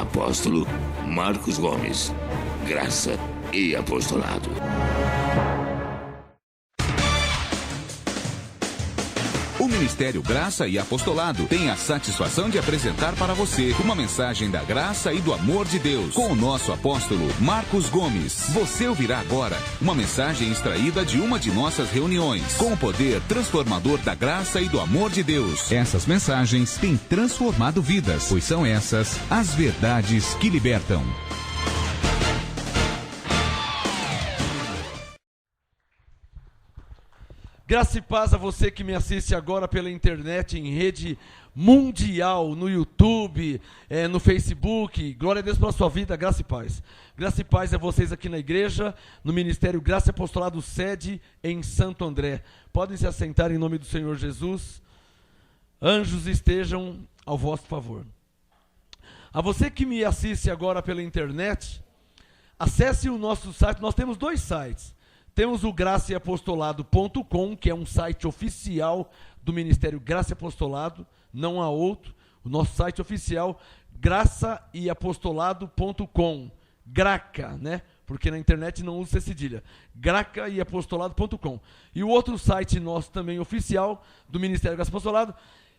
apóstolo Marcos Gomes. Graça e apostolado. O Ministério Graça e Apostolado tem a satisfação de apresentar para você uma mensagem da graça e do amor de Deus com o nosso apóstolo Marcos Gomes. Você ouvirá agora uma mensagem extraída de uma de nossas reuniões com o poder transformador da graça e do amor de Deus. Essas mensagens têm transformado vidas, pois são essas as verdades que libertam. Graça e paz a você que me assiste agora pela internet, em rede mundial, no YouTube, no Facebook. Glória a Deus pela sua vida, graça e paz. Graça e paz a vocês aqui na igreja, no Ministério Graça e Apostolado Sede, em Santo André. Podem se assentar em nome do Senhor Jesus. Anjos estejam ao vosso favor. A você que me assiste agora pela internet, acesse o nosso site. Nós temos 2 sites. Temos o graçaeapostolado.com, que é um site oficial do Ministério Graça e Apostolado, não há outro. O nosso site oficial, graçaeapostolado.com, Graca, né? Porque na internet não usa cedilha. Graçaeapostolado.com. E o outro site nosso também oficial do Ministério Graça e Apostolado,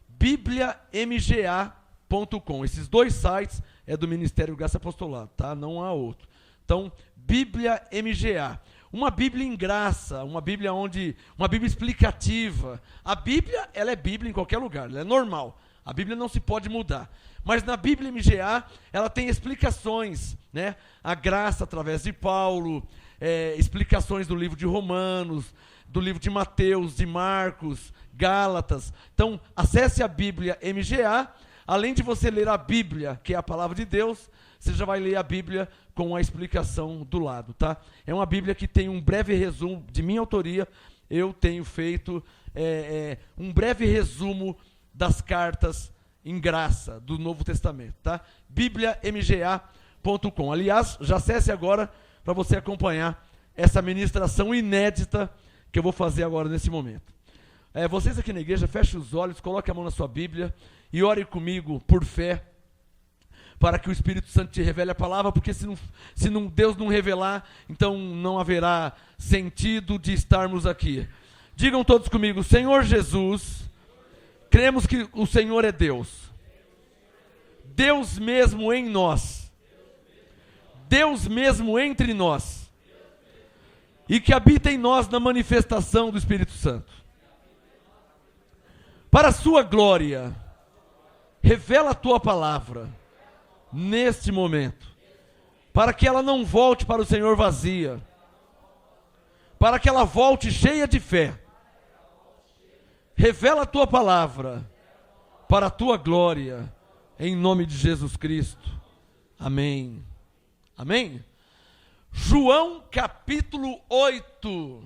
bibliamga.com. Esses 2 sites é do Ministério Graça e Apostolado, tá? Não há outro. Então, Bíblia MGA. Uma Bíblia em graça, uma Bíblia explicativa. A Bíblia, ela é Bíblia em qualquer lugar, ela é normal. A Bíblia não se pode mudar. Mas na Bíblia MGA, ela tem explicações, né? A graça através de Paulo, explicações do livro de Romanos, do livro de Mateus, de Marcos, Gálatas. Então, acesse a Bíblia MGA. Além de você ler a Bíblia, que é a palavra de Deus, você já vai ler a Bíblia com a explicação do lado, tá? É uma Bíblia que tem um breve resumo, de minha autoria, eu tenho feito um breve resumo das cartas em graça do Novo Testamento, tá? bibliamga.com. Aliás, já acesse agora para você acompanhar essa ministração inédita que eu vou fazer agora nesse momento. Vocês aqui na igreja, fechem os olhos, coloquem a mão na sua Bíblia e ore comigo por fé, para que o Espírito Santo te revele a palavra, porque se Deus não revelar, então não haverá sentido de estarmos aqui. Digam todos comigo: Senhor Jesus, cremos que o Senhor é Deus, Deus mesmo em nós, Deus mesmo entre nós, e que habita em nós na manifestação do Espírito Santo. Para a sua glória, revela a tua palavra neste momento, para que ela não volte para o Senhor vazia, para que ela volte cheia de fé. Revela a tua palavra para a tua glória, em nome de Jesus Cristo. Amém. Amém? João capítulo 8.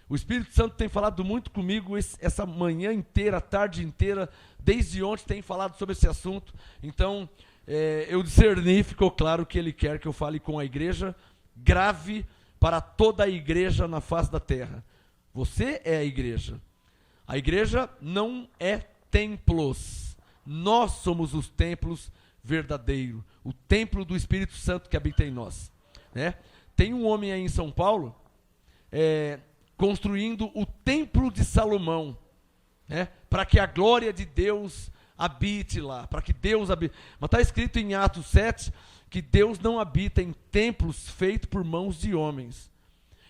O Espírito Santo tem falado muito comigo essa manhã inteira, a tarde inteira, desde ontem tem falado sobre esse assunto. Então, eu discerni, ficou claro que Ele quer que eu fale com a igreja, grave para toda a igreja na face da terra. Você é a igreja. A igreja não é templos. Nós somos os templos verdadeiros. O templo do Espírito Santo que habita em nós, né? Tem um homem aí em São Paulo, construindo o templo de Salomão, né? Para que a glória de Deus habite lá, para que Deus habite. Mas está escrito em Atos 7 que Deus não habita em templos feitos por mãos de homens.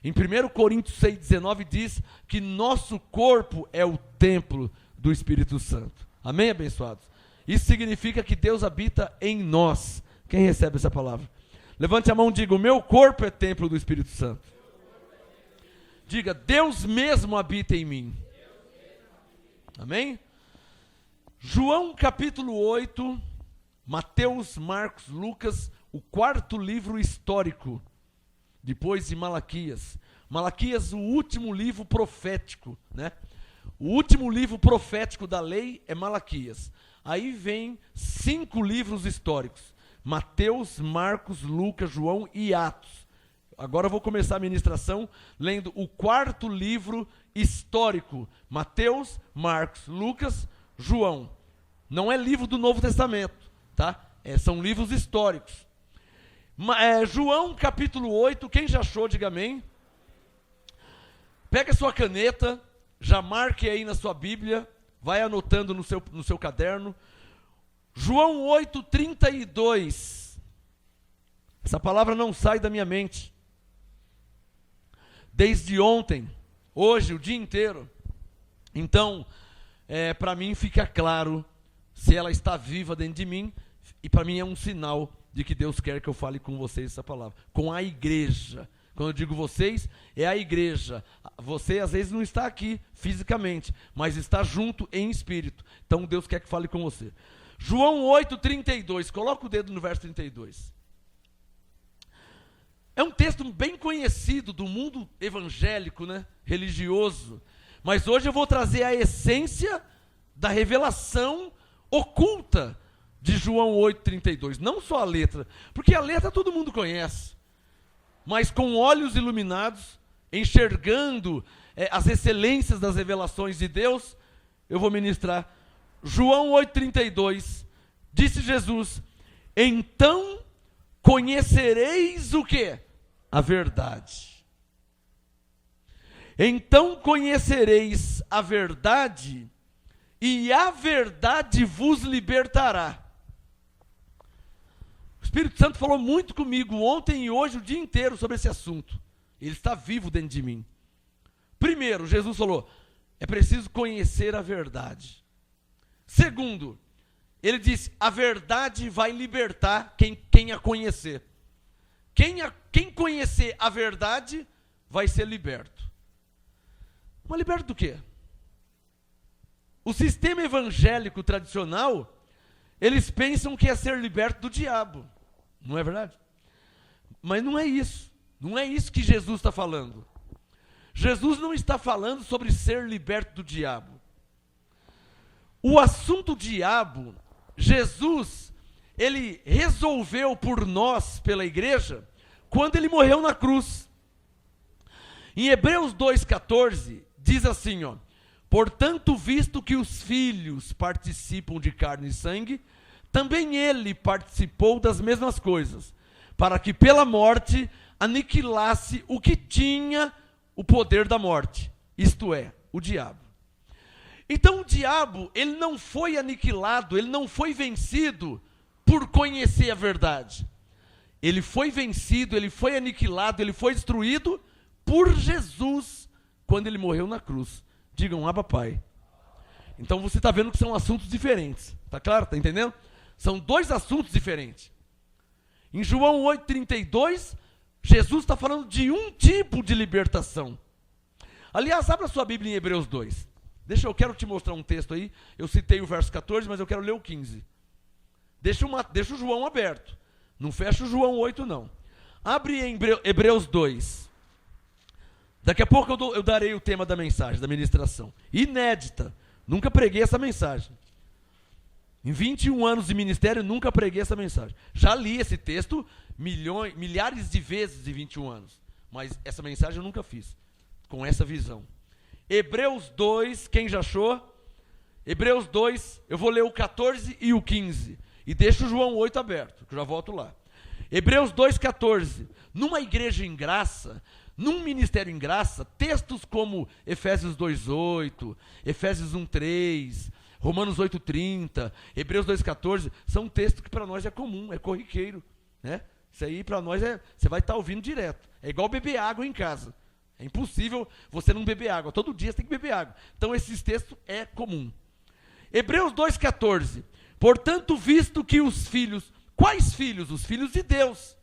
Em 1 Coríntios 6,19 diz que nosso corpo é o templo do Espírito Santo. Amém, abençoados? Isso significa que Deus habita em nós. Quem recebe essa palavra? Levante a mão e diga: o meu corpo é templo do Espírito Santo. Diga: Deus mesmo habita em mim. Amém? João capítulo 8, Mateus, Marcos, Lucas, o 4º livro histórico, depois de Malaquias. Malaquias, o último livro profético, né? O último livro profético da lei é Malaquias. Aí vem 5 livros históricos: Mateus, Marcos, Lucas, João e Atos. Agora eu vou começar a ministração lendo o 4º livro histórico: Mateus, Marcos, Lucas, João. Não é livro do Novo Testamento, tá? São livros históricos. João capítulo 8, quem já achou, diga amém. Pega a sua caneta, já marque aí na sua Bíblia, vai anotando no seu caderno. João 8, 32. Essa palavra não sai da minha mente. Desde ontem, hoje, o dia inteiro. Então, para mim fica claro se ela está viva dentro de mim, e para mim é um sinal de que Deus quer que eu fale com vocês essa palavra. Com a igreja. Quando eu digo vocês, é a igreja. Você às vezes não está aqui fisicamente, mas está junto em espírito. Então Deus quer que fale com você. João 8, 32. Coloca o dedo no verso 32. É um texto bem conhecido do mundo evangélico, né? Religioso. Mas hoje eu vou trazer a essência da revelação oculta de João 8, 32. Não só a letra, porque a letra todo mundo conhece. Mas com olhos iluminados, enxergando as excelências das revelações de Deus, eu vou ministrar. João 8, 32. Disse Jesus: então conhecereis o quê? A verdade. Então conhecereis a verdade, e a verdade vos libertará. O Espírito Santo falou muito comigo ontem e hoje, o dia inteiro, sobre esse assunto. Ele está vivo dentro de mim. Primeiro, Jesus falou, é preciso conhecer a verdade. Segundo, ele disse, a verdade vai libertar quem a conhecer. Quem conhecer a verdade vai ser liberto. Mas liberto do quê? O sistema evangélico tradicional, eles pensam que é ser liberto do diabo. Não é verdade? Mas não é isso. Não é isso que Jesus está falando. Jesus não está falando sobre ser liberto do diabo. O assunto diabo, Jesus, ele resolveu por nós, pela igreja, quando ele morreu na cruz. Em Hebreus 2,14, diz assim, ó, portanto, visto que os filhos participam de carne e sangue, também ele participou das mesmas coisas, para que pela morte aniquilasse o que tinha o poder da morte, isto é, o diabo. Então o diabo, ele não foi aniquilado, ele não foi vencido por conhecer a verdade. Ele foi vencido, ele foi aniquilado, ele foi destruído por Jesus, quando ele morreu na cruz. Digam, Abba Pai. Então você está vendo que são assuntos diferentes. Está claro? Está entendendo? São dois assuntos diferentes. Em João 8,32, Jesus está falando de um tipo de libertação. Aliás, abra sua Bíblia em Hebreus 2. Eu quero te mostrar um texto aí. Eu citei o verso 14, mas eu quero ler o 15. Deixa o João aberto. Não fecha o João 8, não. Abre em Hebreus 2. Daqui a pouco eu darei o tema da mensagem, da ministração. Inédita. Nunca preguei essa mensagem. Em 21 anos de ministério, nunca preguei essa mensagem. Já li esse texto milhares de vezes em 21 anos. Mas essa mensagem eu nunca fiz. Com essa visão. Hebreus 2, quem já achou? Hebreus 2, eu vou ler o 14 e o 15. E deixa o João 8 aberto, que eu já volto lá. Hebreus 2, 14. Numa igreja em graça, num ministério em graça, textos como Efésios 2:8, Efésios 1:3, Romanos 8:30, Hebreus 2:14, são textos que para nós é comum, é corriqueiro, né? Isso aí para nós você vai estar ouvindo direto. É igual beber água em casa. É impossível você não beber água. Todo dia você tem que beber água. Então esses textos é comum. Hebreus 2:14. Portanto, visto que os filhos, quais filhos? Os filhos de Deus.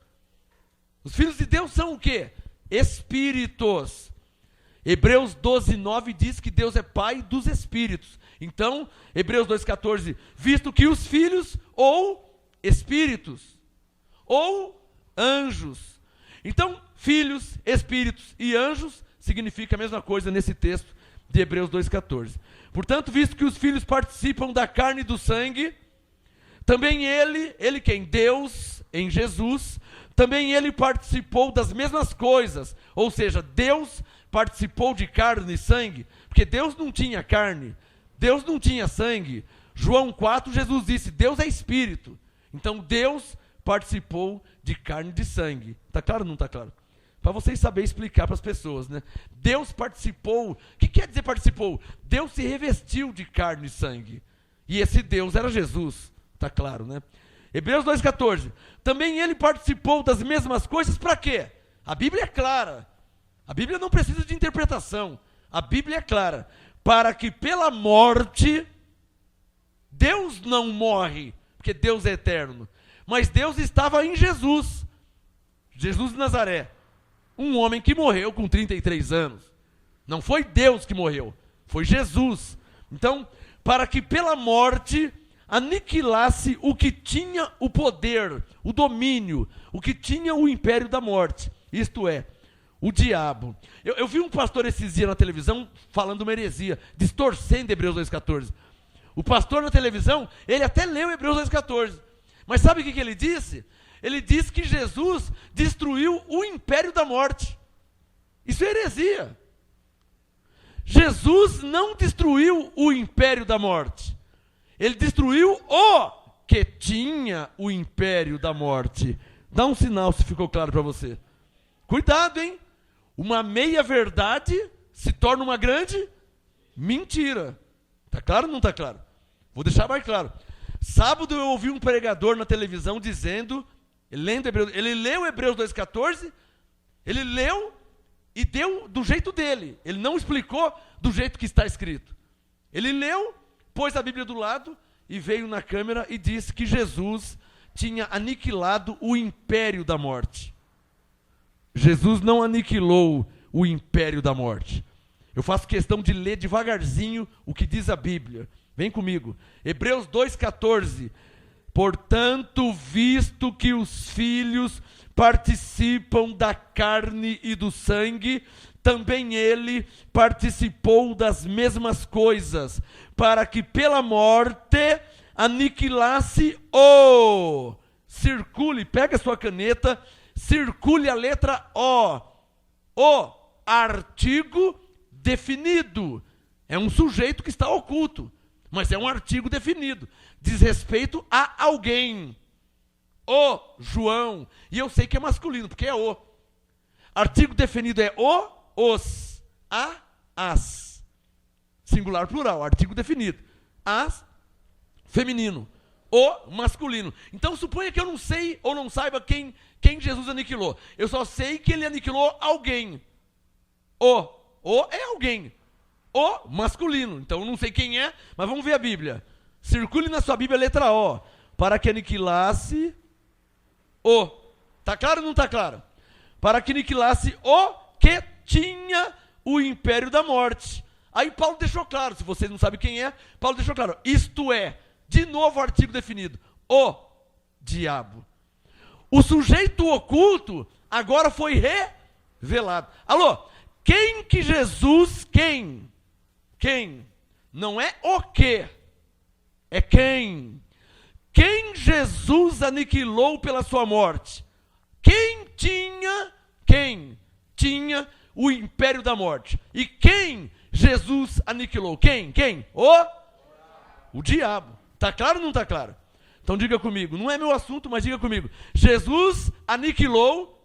Os filhos de Deus são o quê? Espíritos. Hebreus 12:9 diz que Deus é pai dos espíritos. Então, Hebreus 2:14, visto que os filhos ou espíritos ou anjos. Então, filhos, espíritos e anjos significa a mesma coisa nesse texto de Hebreus 2:14. Portanto, visto que os filhos participam da carne e do sangue, também ele quem? Deus, em Jesus, também ele participou das mesmas coisas. Ou seja, Deus participou de carne e sangue, porque Deus não tinha carne, Deus não tinha sangue. João 4, Jesus disse, Deus é espírito. Então Deus participou de carne e de sangue. Está claro ou não está claro? Para vocês saberem explicar para as pessoas, né? Deus participou. O que quer dizer participou? Deus se revestiu de carne e sangue. E esse Deus era Jesus. Está claro, né? Hebreus 2,14. Também ele participou das mesmas coisas para quê? A Bíblia é clara. A Bíblia não precisa de interpretação. A Bíblia é clara. Para que pela morte, Deus não morre, porque Deus é eterno. Mas Deus estava em Jesus. Jesus de Nazaré. Um homem que morreu com 33 anos. Não foi Deus que morreu, foi Jesus. Então, para que pela morte aniquilasse o que tinha o poder, o domínio, o que tinha o império da morte, isto é, o diabo. Eu vi um pastor esses dias na televisão falando uma heresia, distorcendo Hebreus 2,14. O pastor na televisão, ele até leu Hebreus 2,14. Mas sabe o que ele disse? Ele disse que Jesus destruiu o império da morte. Isso é heresia. Jesus não destruiu o império da morte. Ele destruiu o que tinha o império da morte. Dá um sinal se ficou claro para você. Cuidado, hein? Uma meia-verdade se torna uma grande mentira. Está claro ou não está claro? Vou deixar mais claro. Sábado eu ouvi um pregador na televisão dizendo, ele leu Hebreus 2,14, ele leu e deu do jeito dele. Ele não explicou do jeito que está escrito. Ele leu, pôs a Bíblia do lado e veio na câmera e disse que Jesus tinha aniquilado o império da morte. Jesus não aniquilou o império da morte. Eu faço questão de ler devagarzinho o que diz a Bíblia. Vem comigo. Hebreus 2,14. Portanto, visto que os filhos participam da carne e do sangue, também ele participou das mesmas coisas, para que pela morte aniquilasse o... Circule, pega a sua caneta, circule a letra O. O artigo definido. É um sujeito que está oculto, mas é um artigo definido. Diz respeito a alguém. O João. E eu sei que é masculino, porque é o. Artigo definido é o, os, a, as. Singular plural, artigo definido. As, feminino. O, masculino. Então suponha que eu não sei ou não saiba quem Jesus aniquilou. Eu só sei que ele aniquilou alguém. O é alguém. O, masculino. Então eu não sei quem é, mas vamos ver a Bíblia. Circule na sua Bíblia a letra O. Para que aniquilasse o. Está claro ou não está claro? Para que aniquilasse o que tinha o império da morte. Aí Paulo deixou claro, se você não sabe quem é, Paulo deixou claro. Isto é, de novo o artigo definido, o diabo. O sujeito oculto agora foi revelado. Alô, quem que Jesus, quem? Quem? Não é o que, é quem. Quem Jesus aniquilou pela sua morte? Quem tinha o império da morte? E quem Jesus aniquilou? Quem? O diabo. Está claro ou não está claro? Então diga comigo, não é meu assunto, mas diga comigo. Jesus aniquilou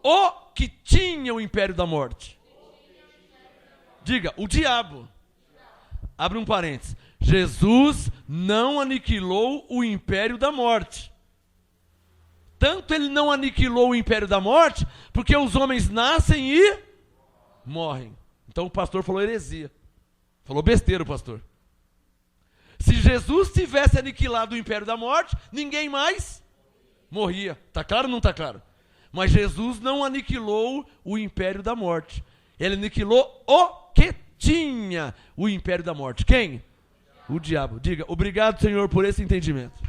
o que tinha o império da morte. Diga, o diabo. Abre um parênteses. Jesus não aniquilou o império da morte. Tanto ele não aniquilou o império da morte, porque os homens nascem e morrem. Então o pastor falou heresia. Falou besteira o pastor. Se Jesus tivesse aniquilado o império da morte, ninguém mais morria. Está claro ou não está claro? Mas Jesus não aniquilou o império da morte. Ele aniquilou o que tinha o império da morte. Quem? O diabo. Diga, obrigado, Senhor, por esse entendimento.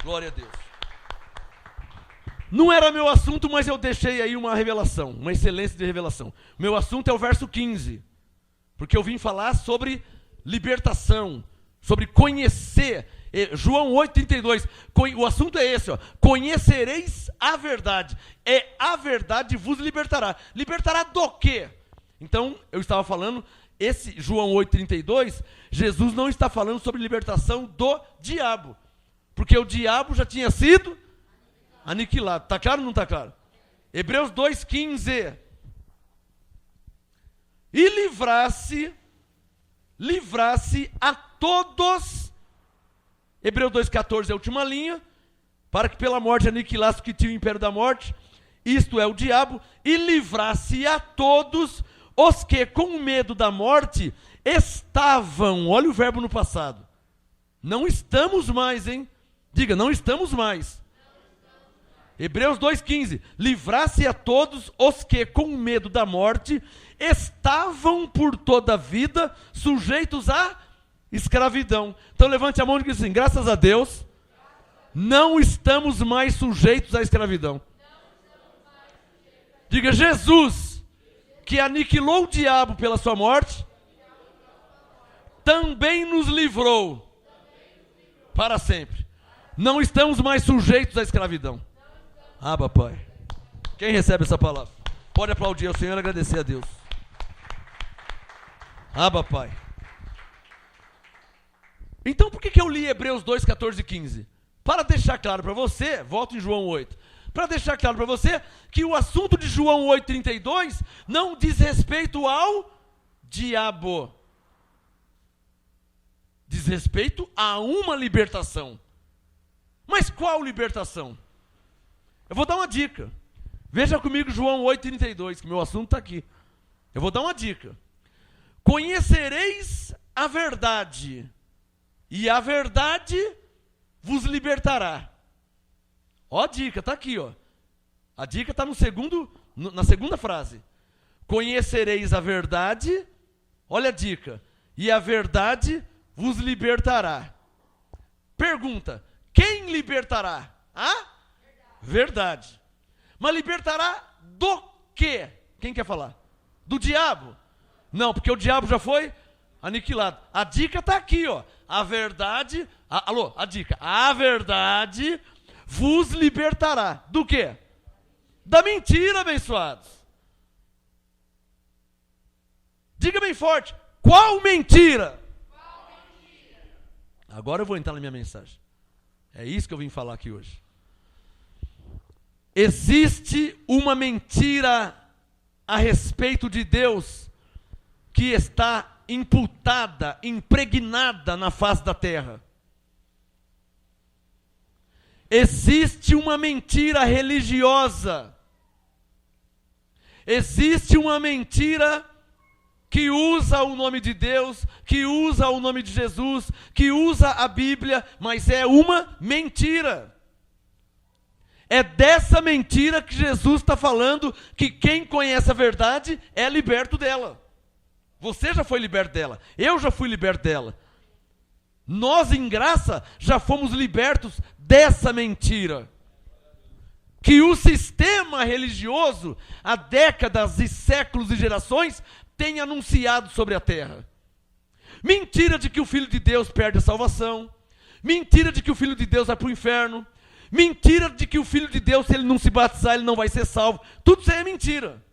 Glória a Deus. Não era meu assunto, mas eu deixei aí uma revelação, uma excelência de revelação. Meu assunto é o verso 15. Porque eu vim falar sobre libertação, sobre conhecer. João 8,32. O assunto é esse, ó. Conhecereis a verdade. A verdade vos libertará. Libertará do quê? Então, eu estava falando esse João 8,32, Jesus não está falando sobre libertação do diabo. Porque o diabo já tinha sido aniquilado. Está claro ou não está claro? Hebreus 2,15. E livrasse a todos, Hebreus 2,14 é a última linha, para que pela morte aniquilasse o que tinha o império da morte, isto é, o diabo, e livrasse a todos os que com medo da morte estavam, olha o verbo no passado, não estamos mais, hein? Diga, não estamos mais. Hebreus 2,15, livrasse a todos os que com medo da morte estavam por toda a vida sujeitos à escravidão. Então levante a mão e diga assim, graças a Deus, não estamos mais sujeitos à escravidão. Diga, Jesus, que aniquilou o diabo pela sua morte, também nos livrou para sempre. Não estamos mais sujeitos à escravidão. Abba, Pai. Quem recebe essa palavra? Pode aplaudir ao Senhor e agradecer a Deus. Abba, Pai. Então por que eu li Hebreus 2, 14 e 15? Para deixar claro para você, volto em João 8, para deixar claro para você que o assunto de João 8, 32 não diz respeito ao diabo. Diz respeito a uma libertação. Mas qual libertação? Eu vou dar uma dica. Veja comigo João 8,32, que meu assunto está aqui. Eu vou dar uma dica. Conhecereis a verdade, e a verdade vos libertará. Ó a dica, está aqui, ó. A dica está na segunda frase. Conhecereis a verdade, olha a dica, e a verdade vos libertará. Pergunta, quem libertará? A verdade. Mas libertará do quê? Quem quer falar? Do diabo? Não, porque o diabo já foi aniquilado. A dica está aqui, ó. A verdade, a dica. A verdade vos libertará. Do quê? Da mentira, abençoados. Diga bem forte. Qual mentira? Agora eu vou entrar na minha mensagem. É isso que eu vim falar aqui hoje. Existe uma mentira a respeito de Deus que está imputada, impregnada na face da terra. Existe uma mentira religiosa. Existe uma mentira que usa o nome de Deus, que usa o nome de Jesus, que usa a Bíblia, mas é uma mentira. É dessa mentira que Jesus está falando, que quem conhece a verdade é liberto dela. Você já foi liberto dela, eu já fui liberto dela. Nós, em graça, já fomos libertos dessa mentira. Que o sistema religioso, há décadas e séculos e gerações, tem anunciado sobre a terra. Mentira de que o Filho de Deus perde a salvação. Mentira de que o Filho de Deus vai para o inferno. Mentira de que o Filho de Deus, se ele não se batizar, ele não vai ser salvo. Tudo isso aí é mentira.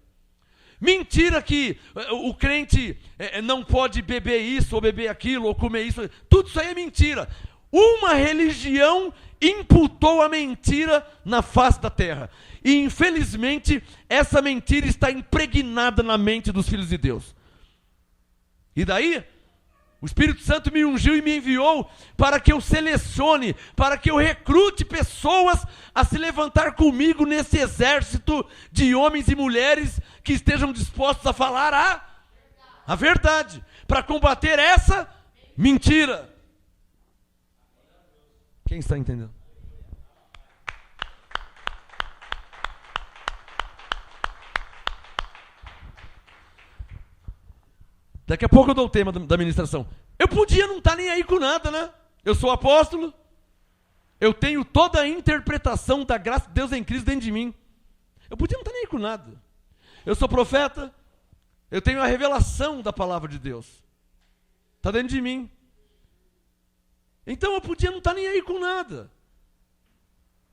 Mentira que o crente não pode beber isso, ou beber aquilo, ou comer isso. Tudo isso aí é mentira. Uma religião imputou a mentira na face da terra. E infelizmente, essa mentira está impregnada na mente dos filhos de Deus. E daí, o Espírito Santo me ungiu e me enviou para que eu selecione, para que eu recrute pessoas a se levantar comigo nesse exército de homens e mulheres que estejam dispostos a falar a verdade, para combater essa mentira. Quem está entendendo? Daqui a pouco eu dou o tema da ministração. Eu podia não estar nem aí com nada, né? Eu sou apóstolo. Eu tenho toda a interpretação da graça de Deus em Cristo dentro de mim. Eu podia não estar nem aí com nada. Eu sou profeta. Eu tenho a revelação da palavra de Deus. Está dentro de mim. Então eu podia não estar nem aí com nada.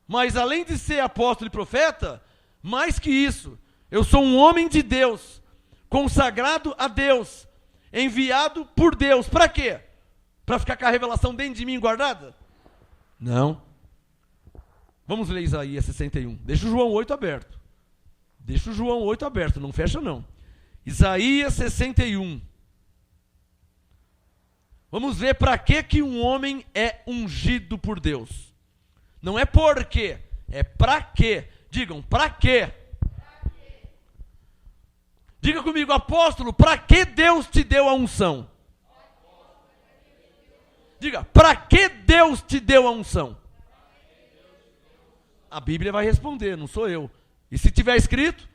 Mas além de ser apóstolo e profeta, mais que isso, eu sou um homem de Deus, consagrado a Deus. enviado por Deus. Para quê? Para ficar com a revelação dentro de mim guardada? Não. Vamos ler Isaías 61. Deixa o João 8 aberto. Deixa o João 8 aberto, não fecha não. Isaías 61. Vamos ver para que um homem é ungido por Deus. Não é por quê, é para quê. Digam, para quê? Diga comigo, apóstolo, para que Deus te deu a unção? Diga, para que Deus te deu a unção? A Bíblia vai responder, não sou eu. E se tiver escrito,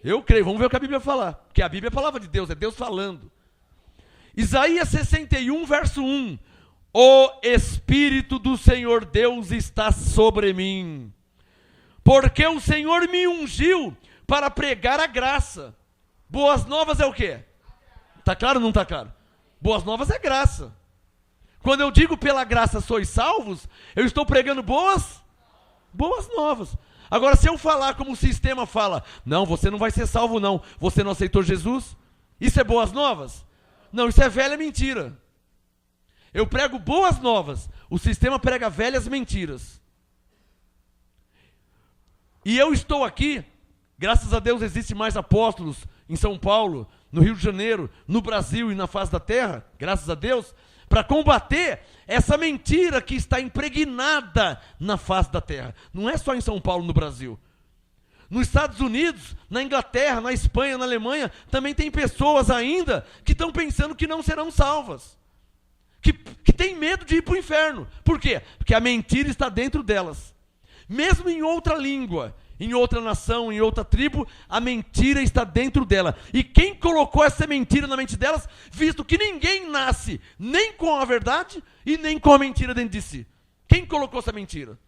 eu creio. Vamos ver o que a Bíblia fala. Porque a Bíblia é a palavra de Deus, é Deus falando. Isaías 61, verso 1. O Espírito do Senhor Deus está sobre mim, porque o Senhor me ungiu para pregar a graça. Boas novas é o quê? Está claro ou não está claro? Boas novas é graça. Quando eu digo pela graça sois salvos, eu estou pregando boas novas. Agora, se eu falar como o sistema fala, não, você não vai ser salvo não, você não aceitou Jesus, isso é boas novas? Não, isso é velha mentira. Eu prego boas novas, o sistema prega velhas mentiras. E eu estou aqui, graças a Deus existem mais apóstolos em São Paulo, no Rio de Janeiro, no Brasil e na face da terra, graças a Deus, para combater essa mentira que está impregnada na face da terra. Não é só em São Paulo, no Brasil. Nos Estados Unidos, na Inglaterra, na Espanha, na Alemanha, também tem pessoas ainda que estão pensando que não serão salvas. Que tem medo de ir para o inferno. Por quê? Porque a mentira está dentro delas. Mesmo em outra língua, em outra nação, em outra tribo, a mentira está dentro dela. E quem colocou essa mentira na mente delas, visto que ninguém nasce nem com a verdade e nem com a mentira dentro de si. Quem colocou essa mentira?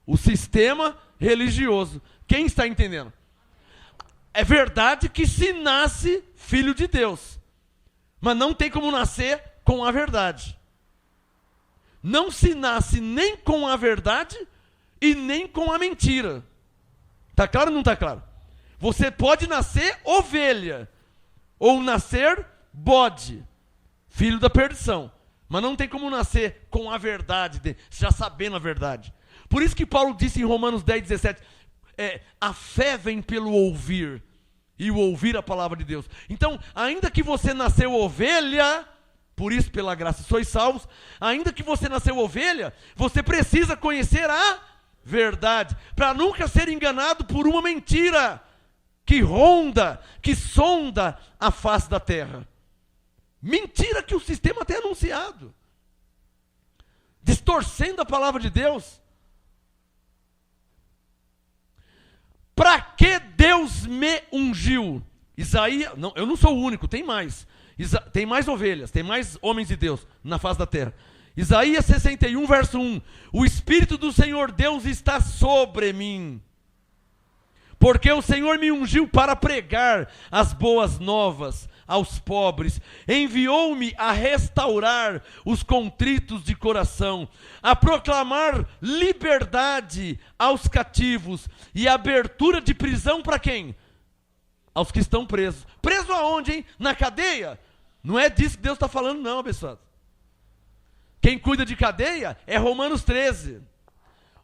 O sistema religioso. Quem está entendendo? É verdade que se nasce filho de Deus, mas não tem como nascer com a verdade. Não se nasce nem com a verdade e nem com a mentira. Está claro ou não está claro? Você pode nascer ovelha ou nascer bode, filho da perdição, mas não tem como nascer com a verdade, já sabendo a verdade. Por isso que Paulo disse em Romanos 10, 17, a fé vem pelo ouvir, e o ouvir a palavra de Deus. Então, ainda que você nasceu ovelha, por isso pela graça sois salvos, ainda que você nasceu ovelha, você precisa conhecer a verdade, para nunca ser enganado por uma mentira que ronda, que sonda a face da terra. Mentira que o sistema tem anunciado, distorcendo a palavra de Deus. Para que Deus me ungiu? Isaías, não, eu não sou o único, tem mais. Tem mais ovelhas, tem mais homens de Deus na face da terra. Isaías 61, verso 1. O Espírito do Senhor Deus está sobre mim, porque o Senhor me ungiu para pregar as boas novas aos pobres, enviou-me a restaurar os contritos de coração, a proclamar liberdade aos cativos e abertura de prisão para quem? Aos que estão presos. Preso aonde, hein? Na cadeia? Não é disso que Deus está falando não, abençoado. Quem cuida de cadeia é Romanos 13.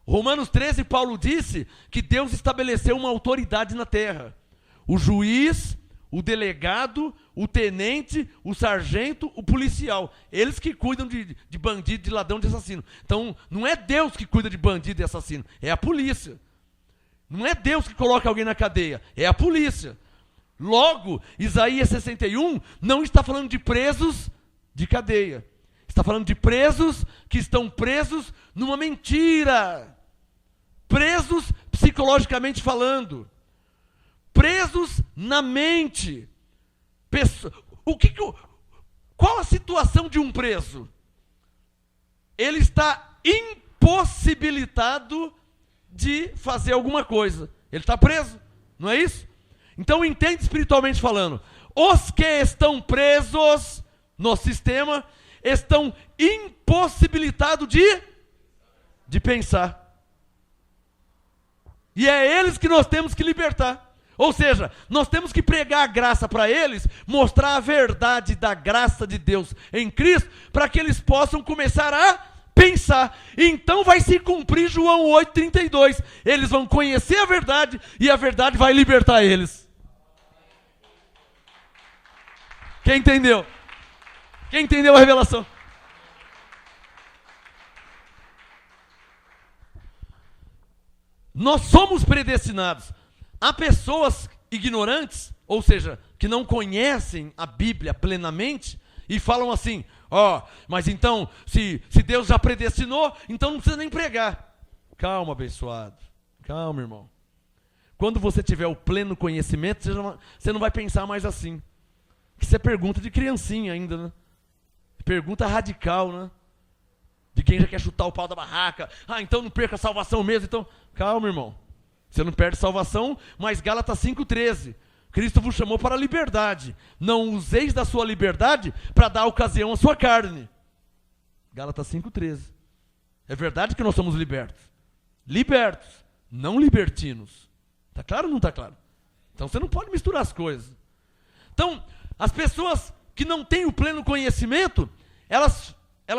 Romanos 13, Paulo disse que Deus estabeleceu uma autoridade na terra. O juiz, o delegado, o tenente, o sargento, o policial. Eles que cuidam de bandido, de ladrão, de assassino. Então, não é Deus que cuida de bandido e assassino, é a polícia. Não é Deus que coloca alguém na cadeia, é a polícia. Logo, Isaías 61 não está falando de presos de cadeia. Está falando de presos que estão presos numa mentira. Presos psicologicamente falando. Presos na mente. Qual a situação de um preso? Ele está impossibilitado de fazer alguma coisa. Ele está preso, não é isso? Então entende espiritualmente falando. Os que estão presos no sistema estão impossibilitados de pensar. E é eles que nós temos que libertar. Ou seja, nós temos que pregar a graça para eles, mostrar a verdade da graça de Deus em Cristo, para que eles possam começar a pensar. Então vai se cumprir João 8,32. Eles vão conhecer a verdade e a verdade vai libertar eles. Quem entendeu? Quem entendeu a revelação? Nós somos predestinados. Há pessoas ignorantes, ou seja, que não conhecem a Bíblia plenamente e falam assim: mas então, se Deus já predestinou, então não precisa nem pregar. Calma, abençoado. Calma, irmão. Quando você tiver o pleno conhecimento, você não vai pensar mais assim. Isso é pergunta de criancinha ainda, né? Pergunta radical, né? De quem já quer chutar o pau da barraca. Então não perca a salvação mesmo. Então, calma, irmão. Você não perde salvação, mas Gálatas 5,13. Cristo vos chamou para a liberdade. Não useis da sua liberdade para dar ocasião à sua carne. Gálatas 5,13. É verdade que nós somos libertos. Libertos, não libertinos. Está claro ou não está claro? Então você não pode misturar as coisas. Então, as pessoas que não têm o pleno conhecimento, elas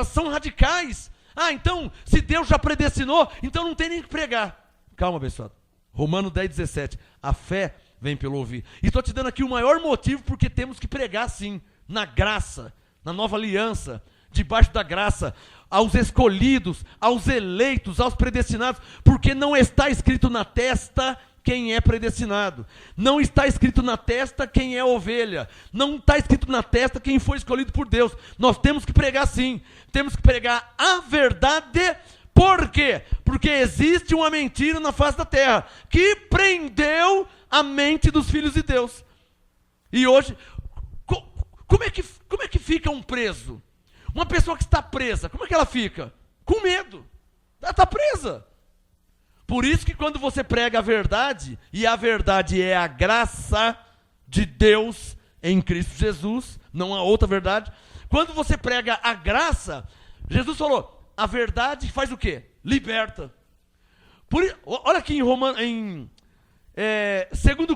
são radicais. Então, se Deus já predestinou, então não tem nem que pregar. Calma, abençoado. Romanos 10,17. A fé vem pelo ouvir. E estou te dando aqui o maior motivo porque temos que pregar sim, na graça, na nova aliança, debaixo da graça, aos escolhidos, aos eleitos, aos predestinados, porque não está escrito na testa quem é predestinado. Não está escrito na testa quem é ovelha. Não está escrito na testa quem foi escolhido por Deus. Nós temos que pregar sim. Temos que pregar a verdade. Por quê? Porque existe uma mentira na face da terra que prendeu a mente dos filhos de Deus. E hoje, como é que fica um preso? Uma pessoa que está presa, como é que ela fica? Com medo. Ela está presa. Por isso que quando você prega a verdade, e a verdade é a graça de Deus em Cristo Jesus, não há outra verdade. Quando você prega a graça, Jesus falou, a verdade faz o quê? Liberta. Olha aqui em 2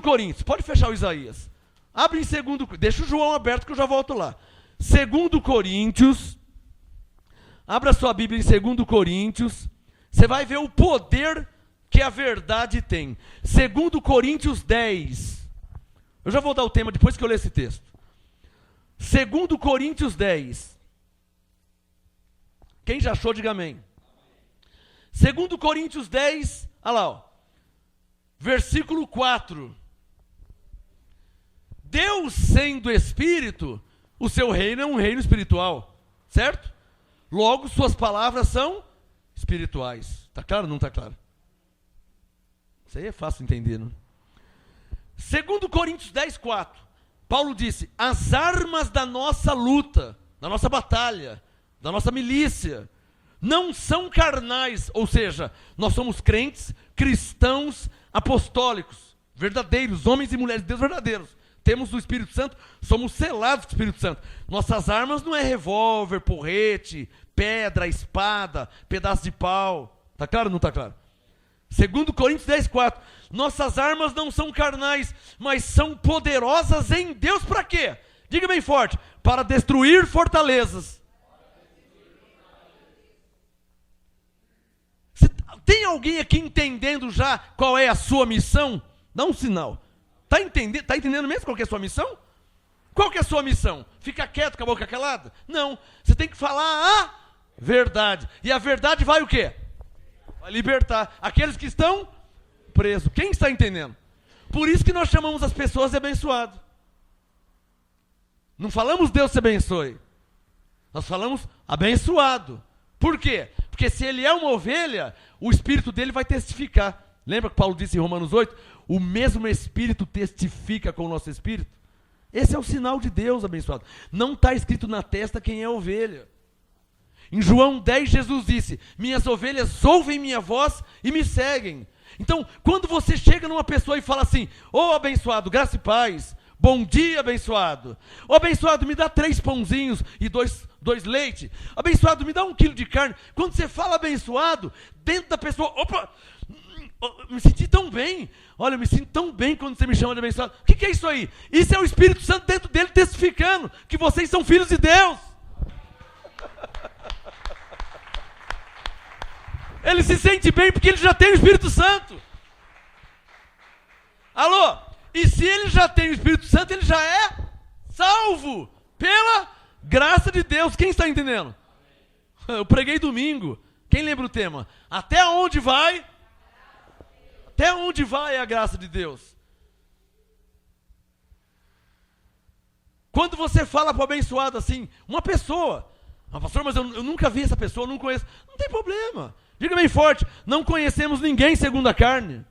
Coríntios, pode fechar o Isaías. Abre em 2, deixa o João aberto que eu já volto lá. 2 Coríntios, abra sua Bíblia em 2 Coríntios, você vai ver o poder que a verdade tem. 2 Coríntios 10. Eu já vou dar o tema depois que eu ler esse texto. 2 Coríntios 10. Quem já achou, diga amém. 2 Coríntios 10, olha lá, versículo 4. Deus sendo Espírito, o seu reino é um reino espiritual, certo? Logo, suas palavras são espirituais. Está claro ou não está claro? Isso aí é fácil de entender, não? 2 Coríntios 10, 4. Paulo disse, as armas da nossa luta, da nossa batalha, da nossa milícia, não são carnais, ou seja, nós somos crentes, cristãos, apostólicos, verdadeiros, homens e mulheres de Deus verdadeiros. Temos o Espírito Santo, somos selados com o Espírito Santo. Nossas armas não é revólver, porrete, pedra, espada, pedaço de pau. Está claro ou não está claro? 2 Coríntios 10, 4. Nossas armas não são carnais, mas são poderosas em Deus para quê? Diga bem forte. Para destruir fortalezas. Tem alguém aqui entendendo já qual é a sua missão? Dá um sinal. Está entendendo mesmo qual que é a sua missão? Qual que é a sua missão? Ficar quieto com a boca calada? Não. Você tem que falar a verdade. E a verdade vai o quê? Vai libertar aqueles que estão presos. Quem está entendendo? Por isso que nós chamamos as pessoas de abençoado. Não falamos Deus te abençoe. Nós falamos abençoado. Por quê? Porque se ele é uma ovelha, o espírito dele vai testificar. Lembra que Paulo disse em Romanos 8? O mesmo espírito testifica com o nosso espírito. Esse é o sinal de Deus, abençoado. Não está escrito na testa quem é ovelha. Em João 10, Jesus disse, minhas ovelhas ouvem minha voz e me seguem. Então, quando você chega numa pessoa e fala assim, ô abençoado, graça e paz, bom dia, abençoado. Ô abençoado, me dá 3 pãozinhos e 2 leite. Abençoado, me dá 1 quilo de carne. Quando você fala abençoado, dentro da pessoa, opa, Eu me senti tão bem. Olha, eu me sinto tão bem quando você me chama de abençoado. O que é isso aí? Isso é o Espírito Santo dentro dele testificando que vocês são filhos de Deus. Ele se sente bem porque ele já tem o Espírito Santo. Alô? E se ele já tem o Espírito Santo, ele já é salvo pela graça de Deus. Quem está entendendo? Eu preguei domingo. Quem lembra o tema? Até onde vai? Até onde vai a graça de Deus? Quando você fala para o abençoado assim, uma pessoa, pastor, mas eu nunca vi essa pessoa, eu não conheço. Não tem problema. Diga bem forte, não conhecemos ninguém segundo a carne.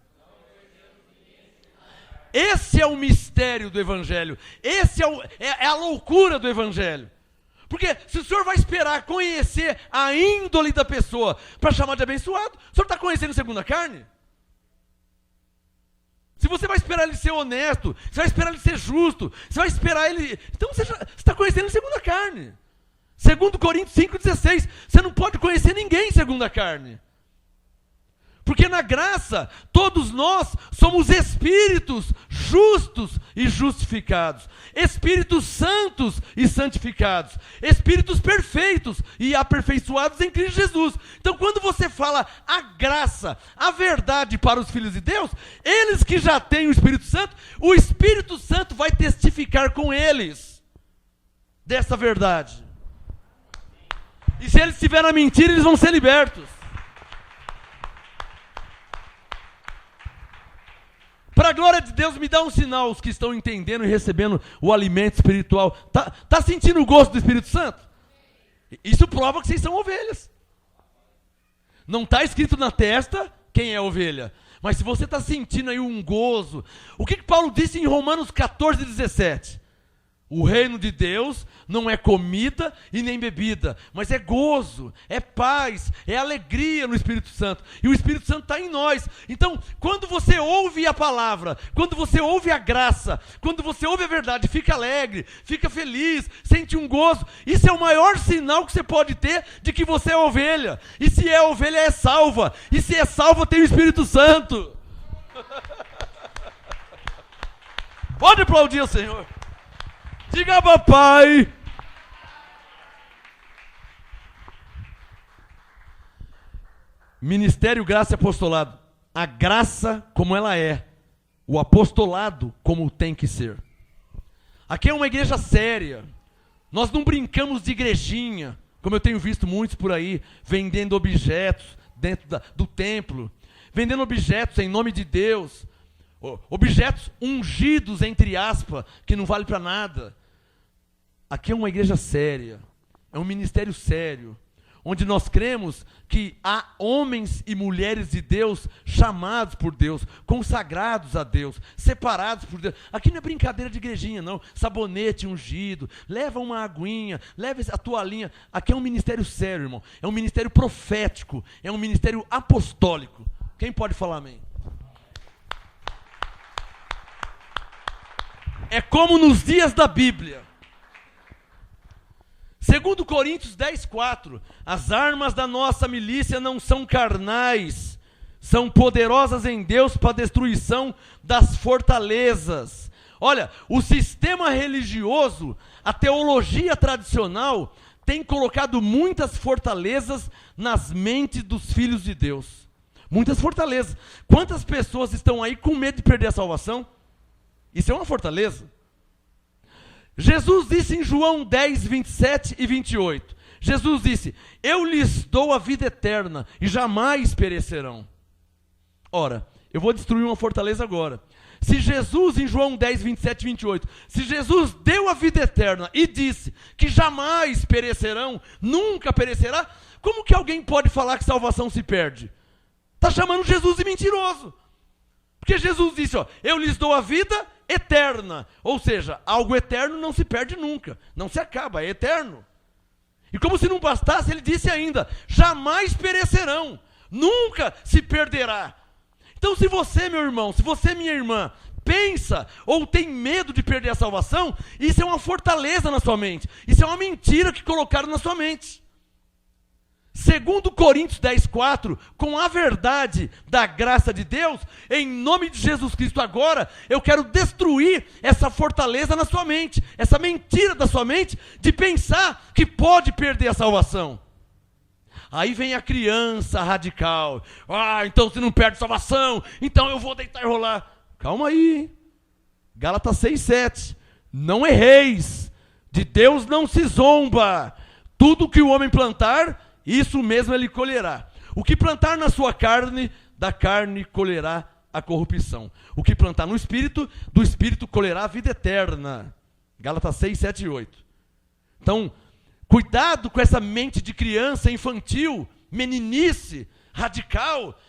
Esse é o mistério do Evangelho. Esse é a loucura do Evangelho. Porque se o senhor vai esperar conhecer a índole da pessoa para chamar de abençoado, o senhor está conhecendo segundo a carne? Se você vai esperar ele ser honesto, você vai esperar ele ser justo, você vai esperar ele... Então você está conhecendo segundo a carne. Segundo Coríntios 5,16, você não pode conhecer ninguém segundo a carne. Porque na graça, todos nós somos espíritos justos e justificados, espíritos santos e santificados, espíritos perfeitos e aperfeiçoados em Cristo Jesus. Então quando você fala a graça, a verdade para os filhos de Deus, eles que já têm o Espírito Santo vai testificar com eles dessa verdade. E se eles estiverem a mentir, eles vão ser libertos. Para a glória de Deus, me dá um sinal, os que estão entendendo e recebendo o alimento espiritual. Tá sentindo o gosto do Espírito Santo? Isso prova que vocês são ovelhas. Não está escrito na testa quem é ovelha. Mas se você está sentindo aí um gozo... O que Paulo disse em Romanos 14:17? O reino de Deus não é comida e nem bebida, mas é gozo, é paz, é alegria no Espírito Santo. E o Espírito Santo está em nós. Então, quando você ouve a palavra, quando você ouve a graça, quando você ouve a verdade, fica alegre, fica feliz, sente um gozo. Isso é o maior sinal que você pode ter de que você é ovelha. E se é ovelha, é salva. E se é salva, tem o Espírito Santo. Pode aplaudir o Senhor. Diga, papai. Ministério, graça e apostolado. A graça como ela é. O apostolado como tem que ser. Aqui é uma igreja séria. Nós não brincamos de igrejinha, como eu tenho visto muitos por aí, vendendo objetos dentro do templo. Vendendo objetos em nome de Deus. Objetos ungidos, entre aspas, que não vale para nada. Aqui é uma igreja séria, é um ministério sério, onde nós cremos que há homens e mulheres de Deus chamados por Deus, consagrados a Deus, separados por Deus. Aqui não é brincadeira de igrejinha, não. Sabonete ungido, leva uma aguinha, leva a toalhinha. Aqui é um ministério sério, irmão. É um ministério profético, é um ministério apostólico. Quem pode falar amém? É como nos dias da Bíblia. Segundo Coríntios 10:4, as armas da nossa milícia não são carnais, são poderosas em Deus para a destruição das fortalezas. Olha, o sistema religioso, a teologia tradicional, tem colocado muitas fortalezas nas mentes dos filhos de Deus. Muitas fortalezas. Quantas pessoas estão aí com medo de perder a salvação? Isso é uma fortaleza. Jesus disse em João 10, 27 e 28. Jesus disse, eu lhes dou a vida eterna e jamais perecerão. Ora, eu vou destruir uma fortaleza agora. Se Jesus, em João 10, 27 e 28, se Jesus deu a vida eterna e disse que jamais perecerão, nunca perecerá, como que alguém pode falar que salvação se perde? Está chamando Jesus de mentiroso. Porque Jesus disse, eu lhes dou a vida eterna. Ou seja, algo eterno não se perde nunca. Não se acaba, é eterno. E como se não bastasse, ele disse ainda, jamais perecerão. Nunca se perderá. Então se você, meu irmão, se você, minha irmã, pensa ou tem medo de perder a salvação, isso é uma fortaleza na sua mente. Isso é uma mentira que colocaram na sua mente. 2 Coríntios 10:4, com a verdade da graça de Deus, em nome de Jesus Cristo agora, eu quero destruir essa fortaleza na sua mente, essa mentira da sua mente, de pensar que pode perder a salvação. Aí vem a criança radical, então se não perde salvação, então eu vou deitar e rolar. Calma aí, Gálatas 6:7, não erreis, de Deus não se zomba, tudo que o homem plantar, isso mesmo ele colherá. O que plantar na sua carne, da carne colherá a corrupção. O que plantar no Espírito, do Espírito colherá a vida eterna. Gálatas 6, 7 e 8. Então, cuidado com essa mente de criança, infantil, meninice, radical.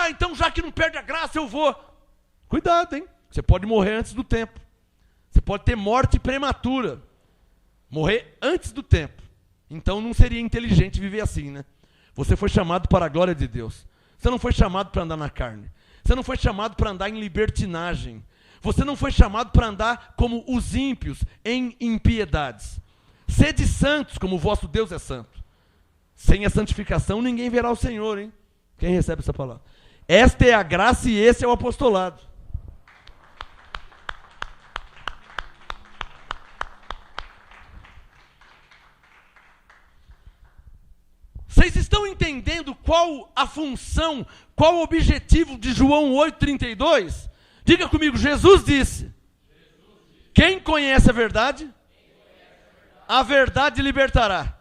Então já que não perde a graça, eu vou. Cuidado, hein? Você pode morrer antes do tempo. Você pode ter morte prematura. Morrer antes do tempo. Então não seria inteligente viver assim, né? Você foi chamado para a glória de Deus. Você não foi chamado para andar na carne. Você não foi chamado para andar em libertinagem. Você não foi chamado para andar como os ímpios, em impiedades. Sede santos, como o vosso Deus é santo. Sem a santificação ninguém verá o Senhor, hein? Quem recebe essa palavra? Esta é a graça e esse é o apostolado. Vocês estão entendendo qual a função, qual o objetivo de João 8,32? Diga comigo, Jesus disse, quem conhece a verdade, a verdade libertará.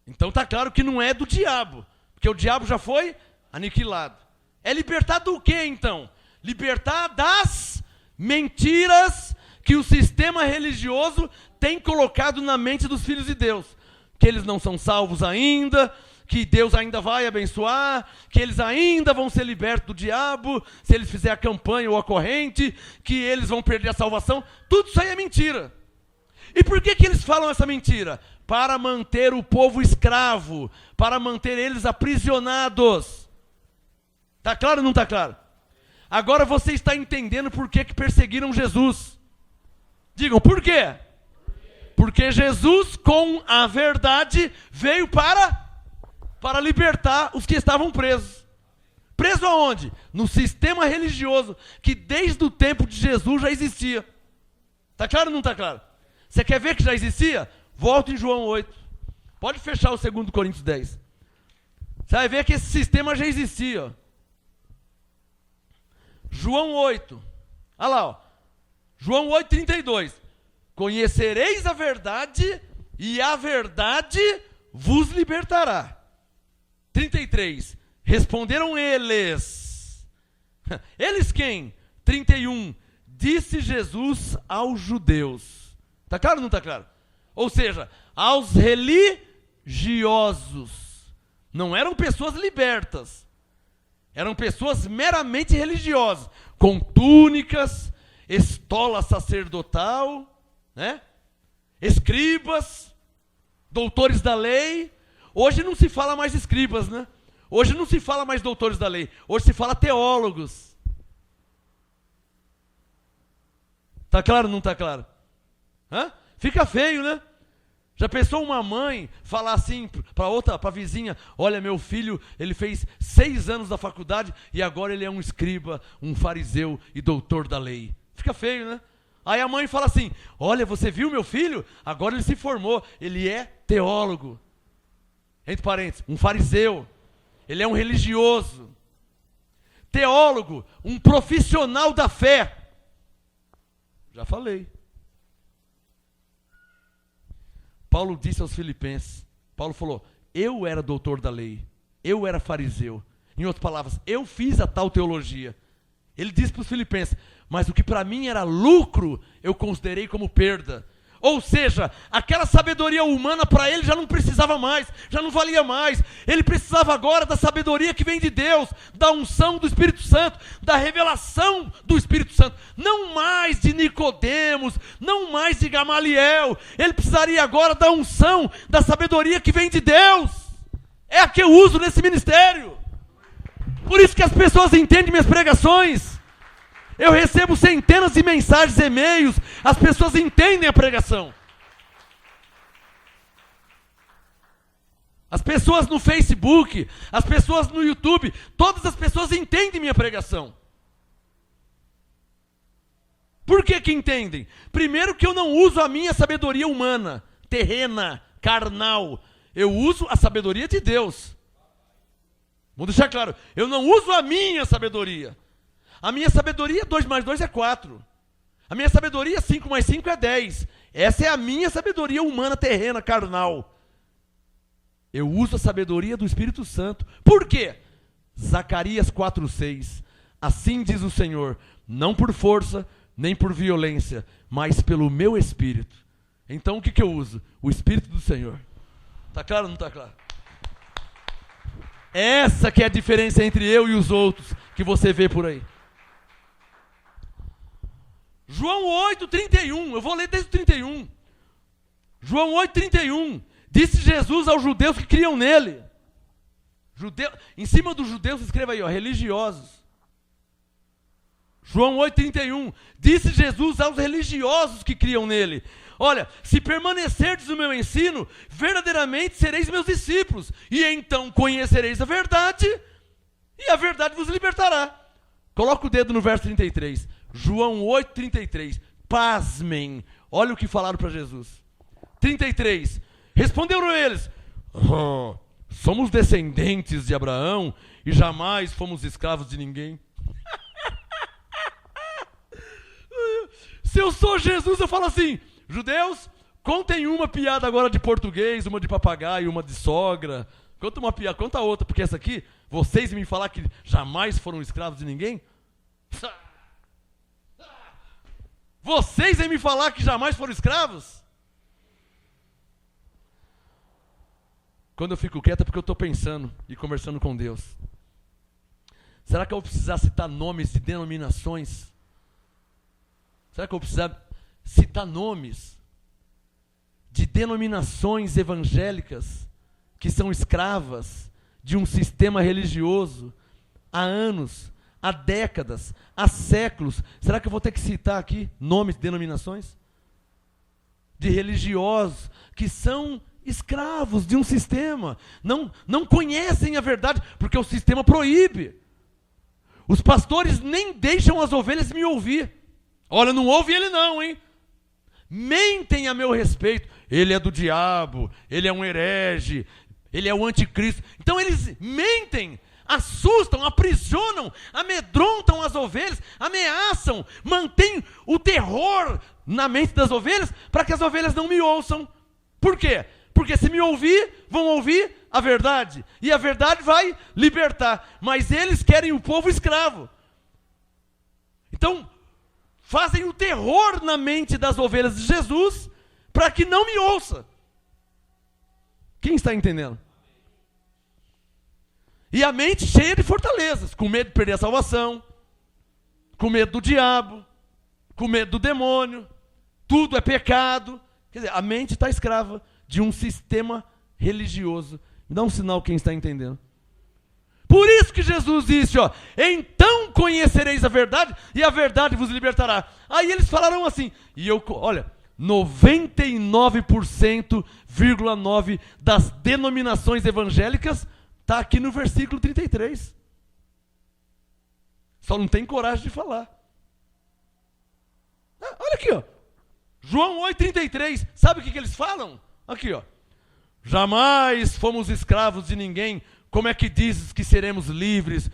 Então está claro que não é do diabo, porque o diabo já foi aniquilado. É libertar do quê então? Libertar das mentiras que o sistema religioso tem colocado na mente dos filhos de Deus. Que eles não são salvos ainda, que Deus ainda vai abençoar, que eles ainda vão ser libertos do diabo, se eles fizerem a campanha ou a corrente, que eles vão perder a salvação. Tudo isso aí é mentira. E por que eles falam essa mentira? Para manter o povo escravo, para manter eles aprisionados. Está claro ou não está claro? Agora você está entendendo por que perseguiram Jesus. Digam, por quê? Porque Jesus, com a verdade, veio para libertar os que estavam presos. Preso aonde? No sistema religioso, que desde o tempo de Jesus já existia. Está claro ou não está claro? Você quer ver que já existia? Volta em João 8. Pode fechar o 2 Coríntios 10. Você vai ver que esse sistema já existia. Ó. João 8. Olha lá. Ó. João 8,32. Conhecereis a verdade e a verdade vos libertará. 33. Responderam eles. Eles quem? 31. Disse Jesus aos judeus. Está claro ou não está claro? Ou seja, aos religiosos. Não eram pessoas libertas. Eram pessoas meramente religiosas. Com túnicas, estola sacerdotal, né? Escribas, doutores da lei. Hoje não se fala mais escribas, né? Hoje não se fala mais doutores da lei. Hoje se fala teólogos. Tá claro ou não tá claro? Fica feio, né? Já pensou uma mãe falar assim para a vizinha, olha, meu filho, ele fez 6 anos da faculdade e agora ele é um escriba, um fariseu e doutor da lei. Fica feio, né? Aí a mãe fala assim, olha, você viu meu filho? Agora ele se formou, ele é teólogo. Entre parênteses, um fariseu. Ele é um religioso. Teólogo, um profissional da fé. Já falei. Paulo disse aos Filipenses, Paulo falou, eu era doutor da lei, eu era fariseu. Em outras palavras, eu fiz a tal teologia. Ele disse para os Filipenses, mas o que para mim era lucro, eu considerei como perda. Ou seja, aquela sabedoria humana para ele já não precisava mais, já não valia mais. Ele precisava agora da sabedoria que vem de Deus, da unção do Espírito Santo, da revelação do Espírito Santo. Não mais de Nicodemos, não mais de Gamaliel. Ele precisaria agora da unção, da sabedoria que vem de Deus. É a que eu uso nesse ministério. Por isso que as pessoas entendem minhas pregações. Eu recebo centenas de mensagens, e-mails, as pessoas entendem a pregação. As pessoas no Facebook, as pessoas no YouTube, todas as pessoas entendem minha pregação. Por que que entendem? Primeiro que eu não uso a minha sabedoria humana, terrena, carnal. Eu uso a sabedoria de Deus. Vou deixar claro, eu não uso a minha sabedoria. A minha sabedoria, 2 mais 2 é 4. A minha sabedoria, 5 mais 5 é 10. Essa é a minha sabedoria humana, terrena, carnal. Eu uso a sabedoria do Espírito Santo. Por quê? Zacarias 4:6. Assim diz o Senhor, não por força, nem por violência, mas pelo meu Espírito. Então o que eu uso? O Espírito do Senhor. Está claro ou não está claro? Essa que é a diferença entre eu e os outros que você vê por aí. João 8:31, eu vou ler desde o 31. João 8:31. Disse Jesus aos judeus que criam nele. Em cima dos judeus, escreva aí, religiosos. João 8:31. Disse Jesus aos religiosos que criam nele. Olha, se permanecerdes no meu ensino, verdadeiramente sereis meus discípulos. E então conhecereis a verdade, e a verdade vos libertará. Coloca o dedo no verso 33. João 8:33. Pasmem. Olha o que falaram para Jesus. 33. Responderam eles, somos descendentes de Abraão e jamais fomos escravos de ninguém. Se eu sou Jesus, eu falo assim, judeus, contem uma piada agora de português, uma de papagaio, uma de sogra. Conta uma piada, conta outra, porque essa aqui, vocês me falar que jamais foram escravos de ninguém? Vocês vêm me falar que jamais foram escravos? Quando eu fico quieto é porque eu estou pensando e conversando com Deus. Será que eu vou precisar citar nomes de denominações? Será que eu vou precisar citar nomes de denominações evangélicas que são escravas de um sistema religioso há anos, há décadas, há séculos? Será que eu vou ter que citar aqui nomes de denominações? De religiosos que são escravos de um sistema, não conhecem a verdade, porque o sistema proíbe. Os pastores nem deixam as ovelhas me ouvir. Olha, não ouve ele não, hein? Mentem a meu respeito. Ele é do diabo, ele é um herege, ele é o anticristo. Então eles mentem, assustam, aprisionam, amedrontam as ovelhas, ameaçam, mantêm o terror na mente das ovelhas, para que as ovelhas não me ouçam. Por quê? Porque se me ouvir, vão ouvir a verdade. E a verdade vai libertar. Mas eles querem o povo escravo. Então, fazem o terror na mente das ovelhas de Jesus, para que não me ouça. Quem está entendendo? E a mente cheia de fortalezas. Com medo de perder a salvação. Com medo do diabo. Com medo do demônio. Tudo é pecado. Quer dizer, a mente está escrava de um sistema religioso. Me dá um sinal quem está entendendo. Por isso que Jesus disse, então conhecereis a verdade e a verdade vos libertará. Aí eles falaram assim, e olha, 99,9% das denominações evangélicas está aqui no versículo 33. Só não tem coragem de falar. Olha aqui, João 8,33, sabe o que eles falam? Aqui, jamais fomos escravos de ninguém, como é que dizes que seremos livres?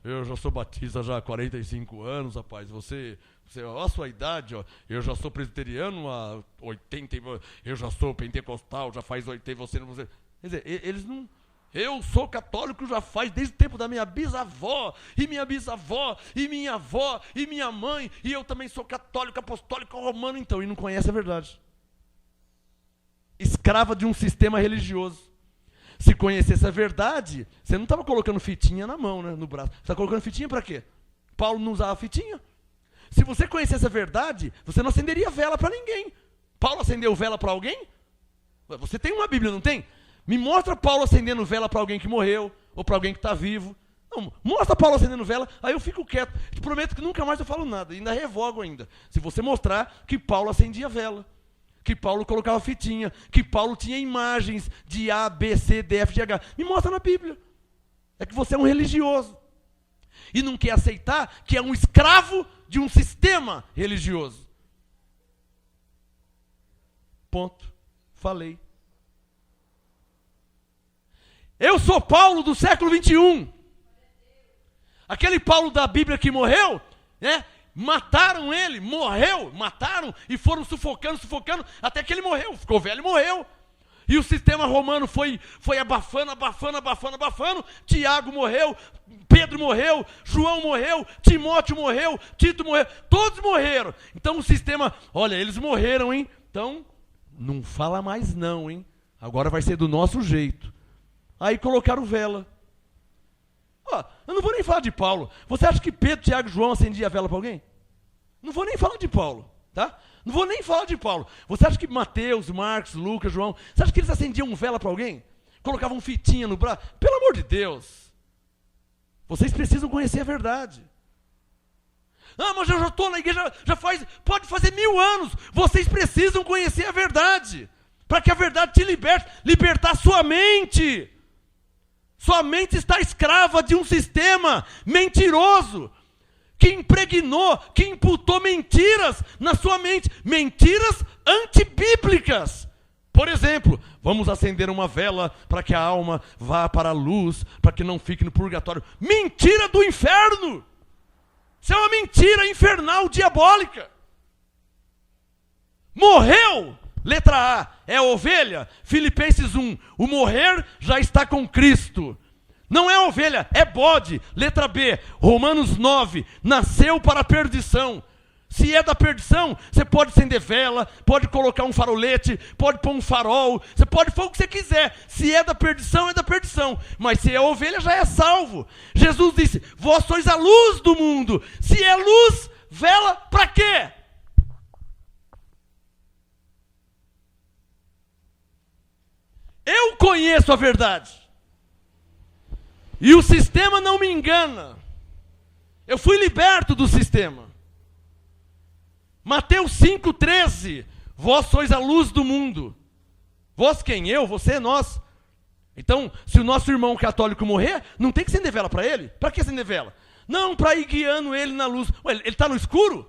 Eu já sou batista já há 45 anos, rapaz, você olha a sua idade, eu já sou presbiteriano há 80, eu já sou pentecostal, já faz 80, você não... Quer dizer, eles não... Eu sou católico já faz desde o tempo da minha bisavó, e minha bisavó, e minha avó, e minha mãe, e eu também sou católico, apostólico, romano, então, e não conhece a verdade. Escrava de um sistema religioso. Se conhecesse a verdade, você não estava colocando fitinha na mão, né, no braço. Você está colocando fitinha para quê? Paulo não usava fitinha. Se você conhecesse a verdade, você não acenderia vela para ninguém. Paulo acendeu vela para alguém? Você tem uma Bíblia, não tem? Me mostra Paulo acendendo vela para alguém que morreu, ou para alguém que está vivo. Não, mostra Paulo acendendo vela, aí eu fico quieto. Te prometo que nunca mais eu falo nada, ainda revogo ainda. Se você mostrar que Paulo acendia vela. que Paulo colocava fitinha, que Paulo tinha imagens de A, B, C, D, F, G, H. Me mostra na Bíblia. É que você é um religioso. E não quer aceitar que é um escravo de um sistema religioso. Ponto. Falei. Eu sou Paulo do século 21. Aquele Paulo da Bíblia que morreu, né? Mataram ele, morreu, mataram e foram sufocando, até que ele morreu, ficou velho e morreu. E o sistema romano foi abafando. Tiago morreu, Pedro morreu, João morreu, Timóteo morreu, Tito morreu, todos morreram. Então o sistema, olha, eles morreram, hein? Então, não fala mais não, hein? Agora vai ser do nosso jeito. Aí colocaram vela. Eu não vou nem falar de Paulo. Você acha que Pedro, Tiago e João acendiam a vela para alguém? Não vou nem falar de Paulo, tá? Não vou nem falar de Paulo. Você acha que Mateus, Marcos, Lucas, João, você acha que eles acendiam vela para alguém? Colocavam fitinha no braço? Pelo amor de Deus. Vocês precisam conhecer a verdade. Mas eu já estou na igreja, pode fazer 1000 anos. Vocês precisam conhecer a verdade. Para que a verdade te libertar sua mente. Sua mente está escrava de um sistema mentiroso, que impregnou, que imputou mentiras na sua mente, mentiras antibíblicas. Por exemplo, vamos acender uma vela para que a alma vá para a luz, para que não fique no purgatório. Mentira do inferno! Isso é uma mentira infernal, diabólica. Morreu! Letra A, é ovelha. Filipenses 1, o morrer já está com Cristo. Não é ovelha, é bode. Letra B, Romanos 9, nasceu para a perdição. Se é da perdição, você pode acender vela, pode colocar um farolete, pode pôr um farol, você pode pôr o que você quiser. Se é da perdição, é da perdição. Mas se é ovelha, já é salvo. Jesus disse, vós sois a luz do mundo. Se é luz, vela para quê? Eu conheço a verdade. E o sistema não me engana. Eu fui liberto do sistema. Mateus 5,13. Vós sois a luz do mundo. Vós quem? Eu, você, nós. Então, se o nosso irmão católico morrer, não tem que acender vela para ele. Para que acender vela? Não, para ir guiando ele na luz. Ué, ele está no escuro?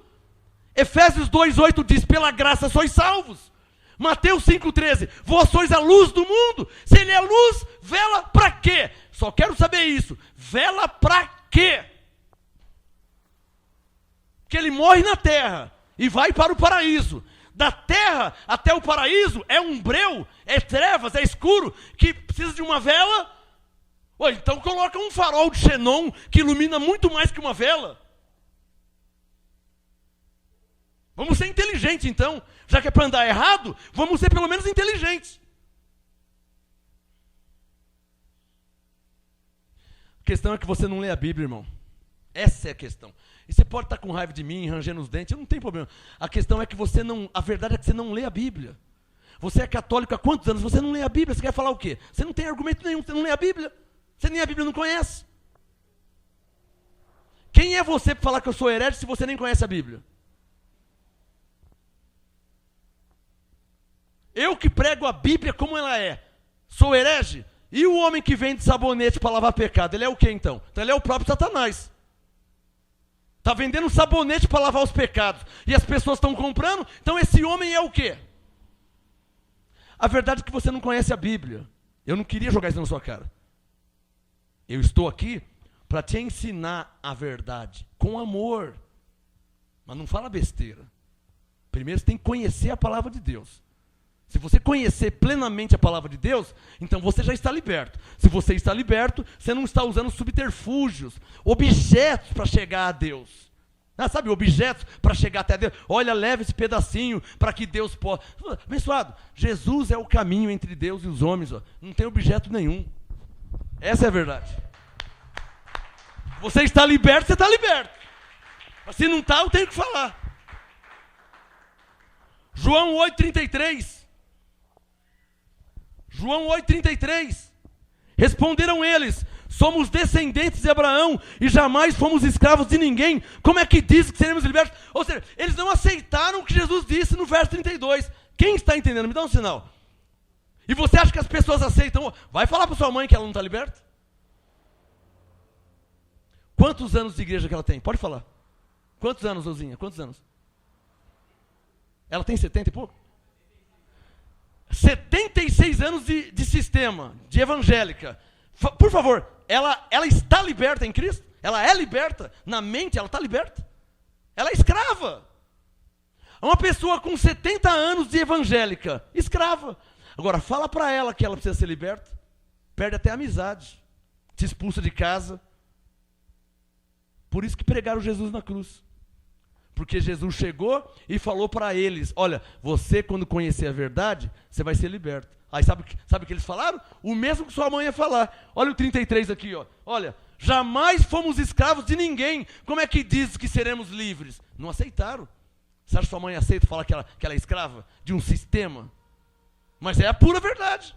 Efésios 2,8 diz, pela graça sois salvos. Mateus 5,13, vós sois a luz do mundo. Se ele é luz, vela para quê? Só quero saber isso. Vela para quê? Que ele morre na terra e vai para o paraíso. Da terra até o paraíso é um breu, é trevas, é escuro, que precisa de uma vela. Ou então coloca um farol de xenon que ilumina muito mais que uma vela. Vamos ser inteligentes então. Já que é para andar errado, vamos ser pelo menos inteligentes. A questão é que você não lê a Bíblia, irmão. Essa é a questão. E você pode estar com raiva de mim, rangendo os dentes, eu não tenho problema. A questão é que você não... A verdade é que você não lê a Bíblia. Você é católico há quantos anos? Você não lê a Bíblia. Você quer falar o quê? Você não tem argumento nenhum, você não lê a Bíblia. Você nem a Bíblia não conhece. Quem é você para falar que eu sou herege se você nem conhece a Bíblia? Eu que prego a Bíblia como ela é, sou herege? E o homem que vende sabonete para lavar pecado, ele é o quê então? Então ele é o próprio Satanás. Está vendendo sabonete para lavar os pecados. E as pessoas estão comprando, então esse homem é o quê? A verdade é que você não conhece a Bíblia. Eu não queria jogar isso na sua cara. Eu estou aqui para te ensinar a verdade, com amor. Mas não fala besteira. Primeiro você tem que conhecer a palavra de Deus. Se você conhecer plenamente a palavra de Deus, então você já está liberto. Se você está liberto, você não está usando subterfúgios, objetos para chegar a Deus. Sabe, objetos para chegar até Deus. Olha, leva esse pedacinho para que Deus possa... Abençoado, Jesus é o caminho entre Deus e os homens. Ó. Não tem objeto nenhum. Essa é a verdade. Você está liberto, você está liberto. Mas se não está, eu tenho que falar. João 8,33. João 8,33. Responderam eles: somos descendentes de Abraão e jamais fomos escravos de ninguém. Como é que diz que seremos libertos? Ou seja, eles não aceitaram o que Jesus disse no verso 32. Quem está entendendo? Me dá um sinal. E você acha que as pessoas aceitam? Vai falar para sua mãe que ela não está liberta? Quantos anos de igreja que ela tem? Pode falar. Quantos anos, Rosinha? Quantos anos? Ela tem 70 e pouco? 76 anos de sistema, de evangélica. Por favor, ela está liberta em Cristo? Ela é liberta? Na mente ela está liberta? Ela é escrava. Uma pessoa com 70 anos de evangélica, escrava. Agora, fala para ela que ela precisa ser liberta. Perde até a amizade. Se expulsa de casa. Por isso que pregaram Jesus na cruz. Porque Jesus chegou e falou para eles, olha, você quando conhecer a verdade, você vai ser liberto. Aí sabe o que eles falaram? O mesmo que sua mãe ia falar. Olha o 33 aqui, ó. Olha, jamais fomos escravos de ninguém. Como é que diz que seremos livres? Não aceitaram. Você acha que sua mãe aceita falar que ela é escrava de um sistema? Mas é a pura verdade.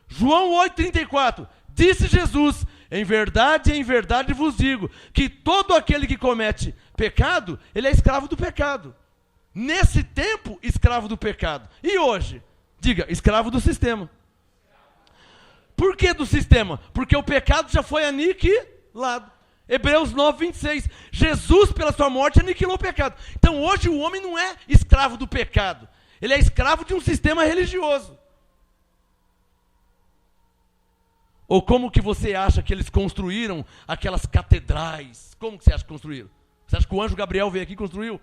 João 8,34. Disse Jesus, em verdade vos digo, que todo aquele que comete pecado, ele é escravo do pecado. Nesse tempo, escravo do pecado. E hoje? Diga, escravo do sistema. Por que do sistema? Porque o pecado já foi aniquilado. Hebreus 9,26. Jesus, pela sua morte, aniquilou o pecado. Então, hoje, o homem não é escravo do pecado. Ele é escravo de um sistema religioso. Ou como que você acha que eles construíram aquelas catedrais? Como que você acha que construíram? Você acha que o anjo Gabriel veio aqui e construiu?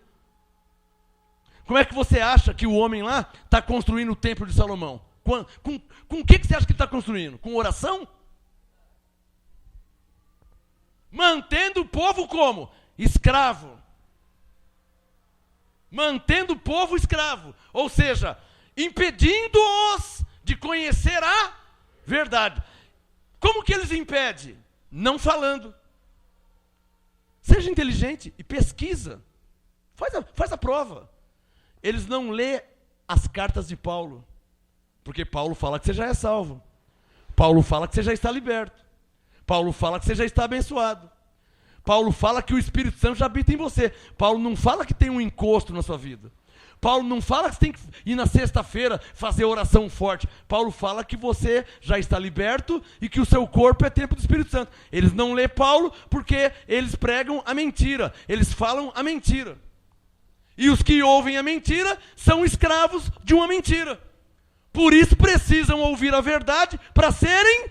Como é que você acha que o homem lá está construindo o templo de Salomão? Com o que você acha que ele está construindo? Com oração? Mantendo o povo como? Escravo. Mantendo o povo escravo. Ou seja, impedindo-os de conhecer a verdade. Como que eles impedem? Não falando. Seja inteligente e pesquisa. Faz a prova. Eles não lê as cartas de Paulo. Porque Paulo fala que você já é salvo. Paulo fala que você já está liberto. Paulo fala que você já está abençoado. Paulo fala que o Espírito Santo já habita em você. Paulo não fala que tem um encosto na sua vida. Paulo não fala que você tem que ir na sexta-feira fazer oração forte. Paulo fala que você já está liberto e que o seu corpo é templo do Espírito Santo. Eles não lêem Paulo porque eles pregam a mentira. Eles falam a mentira. E os que ouvem a mentira são escravos de uma mentira. Por isso precisam ouvir a verdade para serem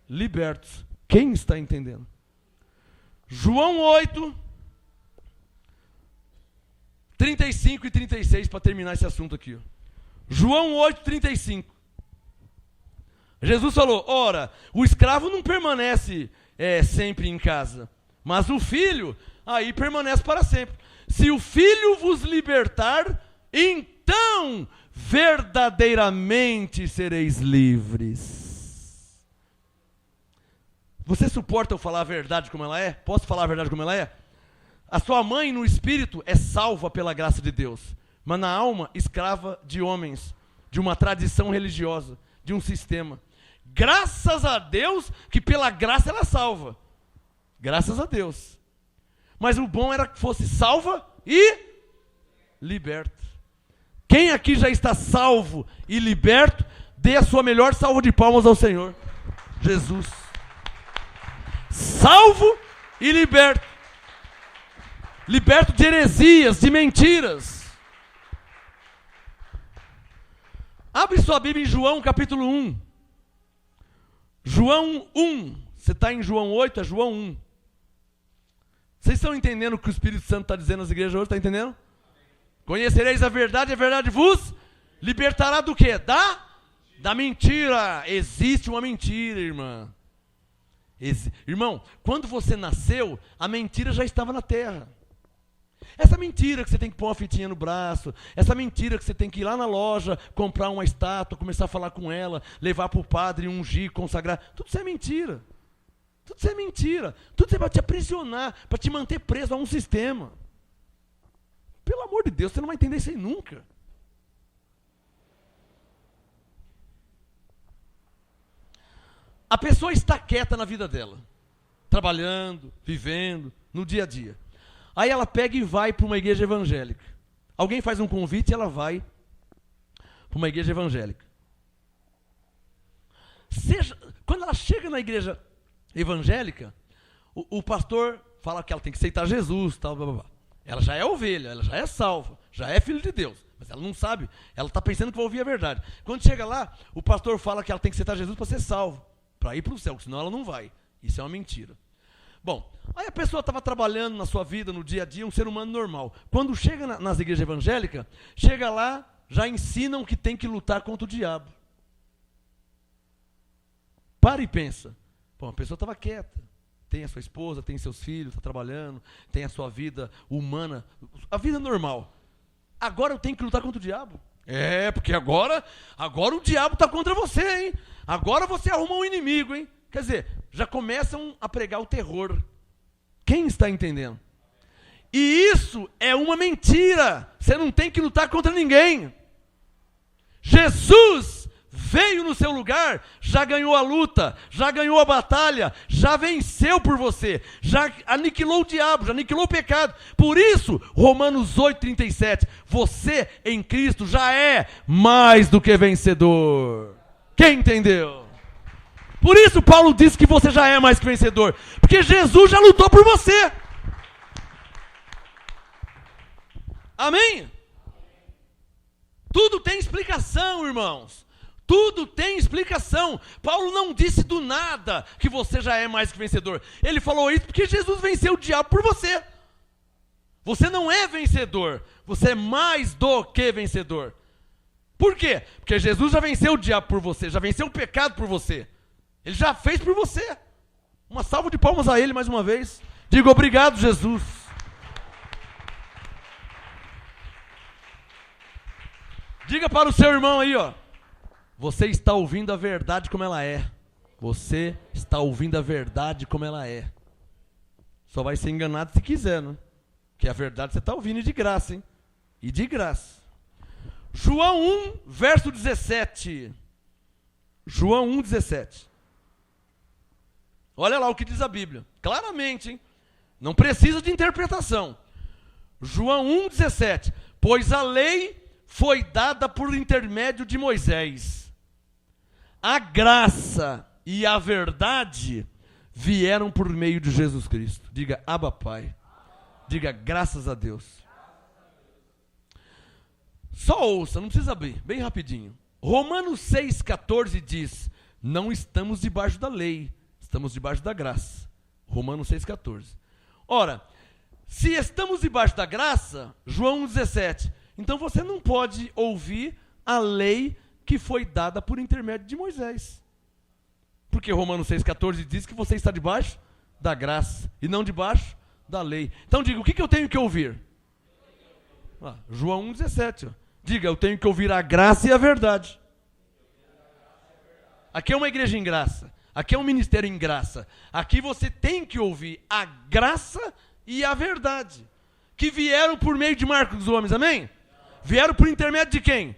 libertos. Quem está entendendo? João 8, 35 e 36, para terminar esse assunto aqui. Ó. João 8, 35. Jesus falou, ora, o escravo não permanece sempre em casa, mas o filho, aí permanece para sempre. Se o filho vos libertar, então verdadeiramente sereis livres. Você suporta eu falar a verdade como ela é? Posso falar a verdade como ela é? A sua mãe no espírito é salva pela graça de Deus, mas na alma escrava de homens, de uma tradição religiosa, de um sistema. Graças a Deus que pela graça ela salva. Graças a Deus. Mas o bom era que fosse salva e liberta. Quem aqui já está salvo e liberto, dê a sua melhor salva de palmas ao Senhor. Jesus. Salvo e liberto. Liberto de heresias, de mentiras. Abre sua Bíblia em João capítulo 1. João 1. Você está em João 8, é João 1. Vocês estão entendendo o que o Espírito Santo está dizendo às igrejas hoje? Está entendendo? Conhecereis a verdade vos libertará do quê? Da mentira. Existe uma mentira, irmã. Irmão, quando você nasceu, a mentira já estava na terra. Essa mentira que você tem que pôr uma fitinha no braço, essa mentira que você tem que ir lá na loja, comprar uma estátua, começar a falar com ela, levar para o padre, ungir, consagrar, tudo isso é mentira. Tudo isso é mentira. Tudo isso é para te aprisionar, para te manter preso a um sistema. Pelo amor de Deus, você não vai entender isso aí nunca. A pessoa está quieta na vida dela, trabalhando, vivendo, no dia a dia. Aí ela pega e vai para uma igreja evangélica. Alguém faz um convite e ela vai. para uma igreja evangélica. Quando ela chega na igreja evangélica, o pastor fala que ela tem que aceitar Jesus, tal, blá, blá, blá. Ela já é ovelha, ela já é salva, já é filho de Deus. Mas ela não sabe, ela está pensando que vai ouvir a verdade. Quando chega lá, o pastor fala que ela tem que aceitar Jesus para ser salvo, para ir para o céu, senão ela não vai. Isso é uma mentira. Bom, aí a pessoa estava trabalhando na sua vida, no dia a dia, um ser humano normal. Quando chega nas igrejas evangélicas, chega lá, já ensinam que tem que lutar contra o diabo. Para e pensa. Bom, a pessoa estava quieta. Tem a sua esposa, tem seus filhos, está trabalhando, tem a sua vida humana, a vida normal. Agora eu tenho que lutar contra o diabo? É, porque agora o diabo está contra você, hein? Agora você arruma um inimigo, hein? Quer dizer, já começam a pregar o terror. Quem está entendendo? E isso é uma mentira. Você não tem que lutar contra ninguém. Jesus veio no seu lugar, já ganhou a luta, já ganhou a batalha, já venceu por você, já aniquilou o diabo, já aniquilou o pecado. Por isso, Romanos 8,37, você em Cristo já é mais do que vencedor. Quem entendeu? Por isso Paulo diz que você já é mais que vencedor, porque Jesus já lutou por você. Amém? Tudo tem explicação, irmãos. Tudo tem explicação. Paulo não disse do nada que você já é mais que vencedor. Ele falou isso porque Jesus venceu o diabo por você. Você não é vencedor, você é mais do que vencedor. Por quê? Porque Jesus já venceu o diabo por você, já venceu o pecado por você. Ele já fez por você. Uma salva de palmas a ele mais uma vez. Diga obrigado, Jesus. Diga para o seu irmão aí, ó. Você está ouvindo a verdade como ela é. Você está ouvindo a verdade como ela é. Só vai ser enganado se quiser, né? Que a verdade você está ouvindo de graça, hein? E de graça. João 1, verso 17. João 1, 17. Olha lá o que diz a Bíblia. Claramente, hein? Não precisa de interpretação. João 1, 17. Pois a lei foi dada por intermédio de Moisés. A graça e a verdade vieram por meio de Jesus Cristo. Diga, Abba Pai. Diga, graças a Deus. Só ouça, não precisa abrir, bem rapidinho. Romanos 6,14 diz, não estamos debaixo da lei, estamos debaixo da graça. Romanos 6,14. Ora, se estamos debaixo da graça, João 1,17, então você não pode ouvir a lei que foi dada por intermédio de Moisés. Porque Romanos 6,14 diz que você está debaixo da graça e não debaixo da lei. Então diga, o que eu tenho que ouvir? João 1,17. Diga, eu tenho que ouvir a graça e a verdade. Aqui é uma igreja em graça. Aqui é um ministério em graça. Aqui você tem que ouvir a graça e a verdade. Que vieram por meio de Marcos Gomes, amém? Vieram por intermédio de quem?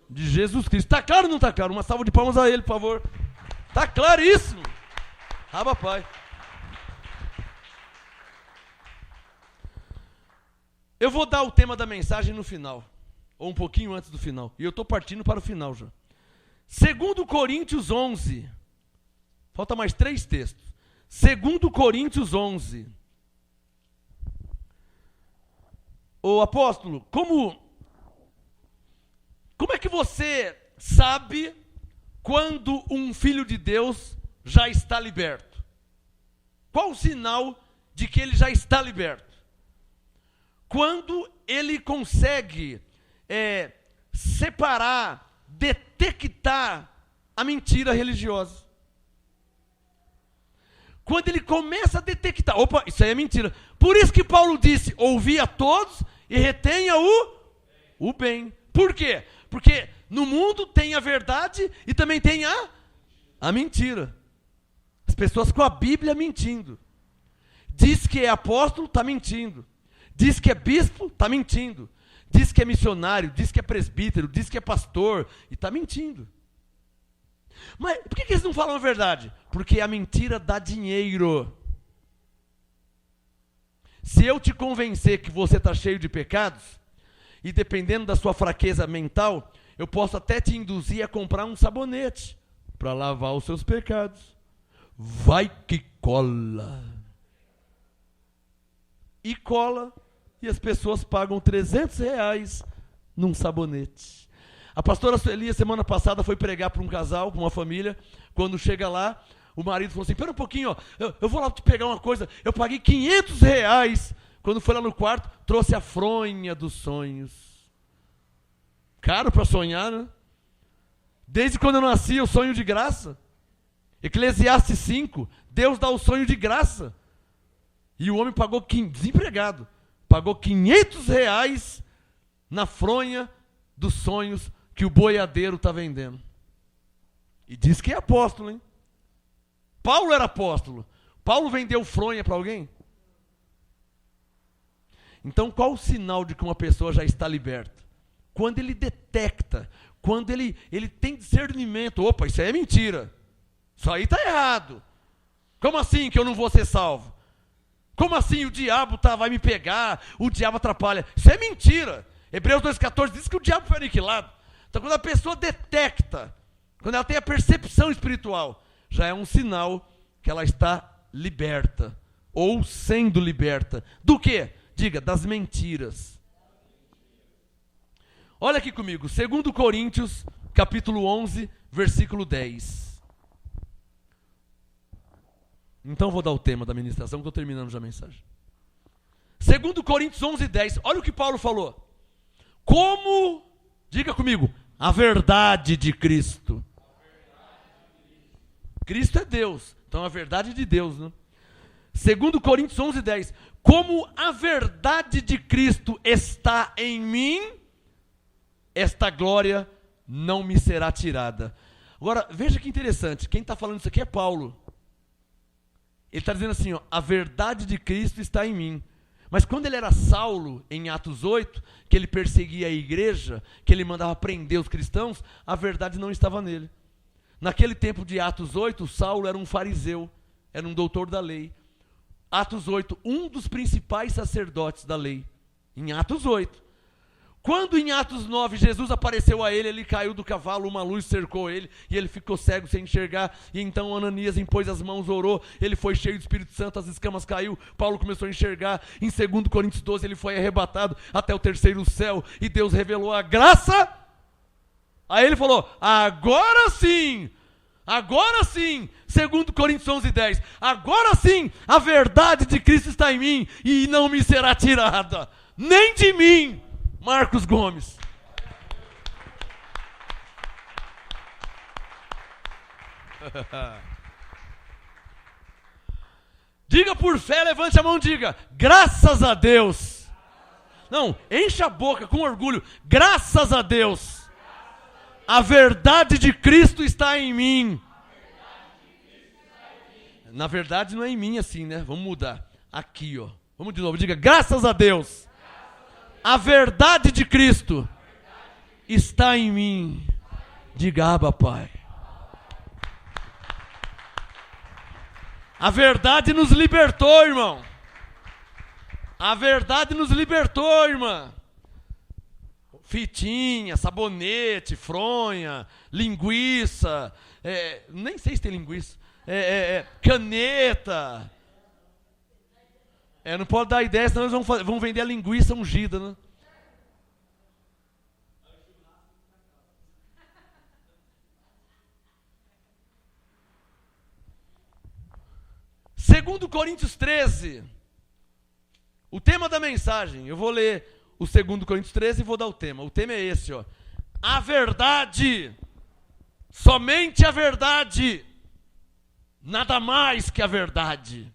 De Jesus Cristo. Está claro ou não está claro? Uma salva de palmas a ele, por favor. Está claríssimo. Abba Pai. Eu vou dar o tema da mensagem no final. Ou um pouquinho antes do final. E eu estou partindo para o final já. 2 Coríntios 11. Falta mais 3 textos. 2 Coríntios 11. Ô apóstolo, como é que você sabe quando um filho de Deus já está liberto? Qual o sinal de que ele já está liberto? Quando ele consegue separar, detectar a mentira religiosa. Quando ele começa a detectar, opa, isso aí é mentira. Por isso que Paulo disse, ouvi a todos e retenha o bem. Por quê? Porque no mundo tem a verdade e também tem a mentira. As pessoas com a Bíblia mentindo. Diz que é apóstolo, está mentindo. Diz que é bispo, está mentindo. Diz que é missionário, diz que é presbítero, diz que é pastor, e está mentindo. Mas por que eles não falam a verdade? Porque a mentira dá dinheiro. Se eu te convencer que você está cheio de pecados, e dependendo da sua fraqueza mental, eu posso até te induzir a comprar um sabonete para lavar os seus pecados. Vai que cola. E cola, e as pessoas pagam R$300 num sabonete. A pastora Sueli, semana passada, foi pregar para um casal, para uma família. Quando chega lá, o marido falou assim, espera um pouquinho, ó, eu vou lá te pegar uma coisa. Eu paguei R$500. Quando foi lá no quarto, trouxe a fronha dos sonhos. Caro para sonhar, né? Desde quando eu nasci, eu sonho de graça. Eclesiastes 5, Deus dá o sonho de graça. E o homem pagou, desempregado, pagou R$500 na fronha dos sonhos que o boiadeiro está vendendo. E diz que é apóstolo, hein? Paulo era apóstolo. Paulo vendeu fronha para alguém? Então, qual o sinal de que uma pessoa já está liberta? Quando ele detecta, quando ele tem discernimento. Opa, isso aí é mentira. Isso aí está errado. Como assim que eu não vou ser salvo? Como assim o diabo vai me pegar, o diabo atrapalha? Isso é mentira. Hebreus 2,14 diz que o diabo foi aniquilado. Então, quando a pessoa detecta, quando ela tem a percepção espiritual, já é um sinal que ela está liberta, ou sendo liberta. Do quê? Diga, das mentiras. Olha aqui comigo, 2 Coríntios, capítulo 11, versículo 10. Então vou dar o tema da ministração, que estou terminando já a mensagem. 2 Coríntios 11, 10. Olha o que Paulo falou. Como, diga comigo, a verdade de Cristo. Cristo é Deus, então a verdade de Deus, né? 2 Coríntios 11, 10. Como a verdade de Cristo está em mim, esta glória não me será tirada. Agora, veja que interessante, quem está falando isso aqui é Paulo. Ele está dizendo assim, ó, a verdade de Cristo está em mim. Mas quando ele era Saulo, em Atos 8, que ele perseguia a igreja, que ele mandava prender os cristãos, a verdade não estava nele. Naquele tempo de Atos 8, Saulo era um fariseu, era um doutor da lei. Atos 8, um dos principais sacerdotes da lei. Em Atos 8. Quando em Atos 9 Jesus apareceu a ele, ele caiu do cavalo, uma luz cercou ele, e ele ficou cego sem enxergar, e então Ananias impôs as mãos, orou, ele foi cheio do Espírito Santo, as escamas caiu, Paulo começou a enxergar, em 2 Coríntios 12 ele foi arrebatado até o terceiro céu, e Deus revelou a graça, aí ele falou, agora sim, 2 Coríntios 11, 10, agora sim, a verdade de Cristo está em mim, e não me será tirada, nem de mim, Marcos Gomes. Diga por fé, levante a mão e diga, graças a Deus. Não, encha a boca com orgulho, graças a Deus. A verdade de Cristo está em mim. Na verdade não é em mim assim, né? Vamos mudar. Aqui, ó. Vamos de novo, diga, graças a Deus. A verdade de Cristo está em mim. Diga, Abba, Pai. A verdade nos libertou, irmão. A verdade nos libertou, irmã. Fitinha, sabonete, fronha, linguiça. Nem sei se tem linguiça. Caneta. Não pode dar ideia, senão eles vão vender a linguiça ungida, né? Segundo Coríntios 13, o tema da mensagem, eu vou ler o 2 Coríntios 13 e vou dar o tema. O tema é esse, ó. A verdade, somente a verdade, nada mais que a verdade.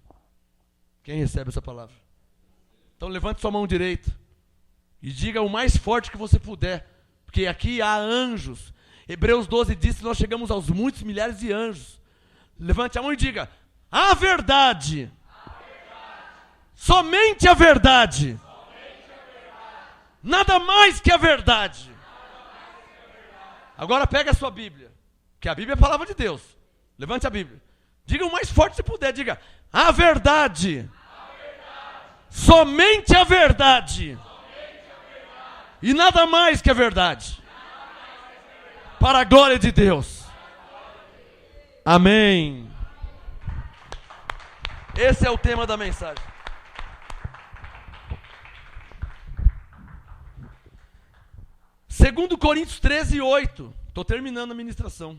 Quem recebe essa palavra? Então levante sua mão direita e diga o mais forte que você puder, porque aqui há anjos. Hebreus 12 diz que nós chegamos aos muitos milhares de anjos. Levante a mão e diga, a verdade, somente a verdade, nada mais que a verdade. Agora pega a sua Bíblia, que a Bíblia é a palavra de Deus. Levante a Bíblia. Diga o mais forte que você puder, diga, a verdade, somente a verdade, e nada mais que a verdade. Para a glória de Deus. Amém. Esse é o tema da mensagem. Segundo Coríntios 13:8. Estou terminando a ministração.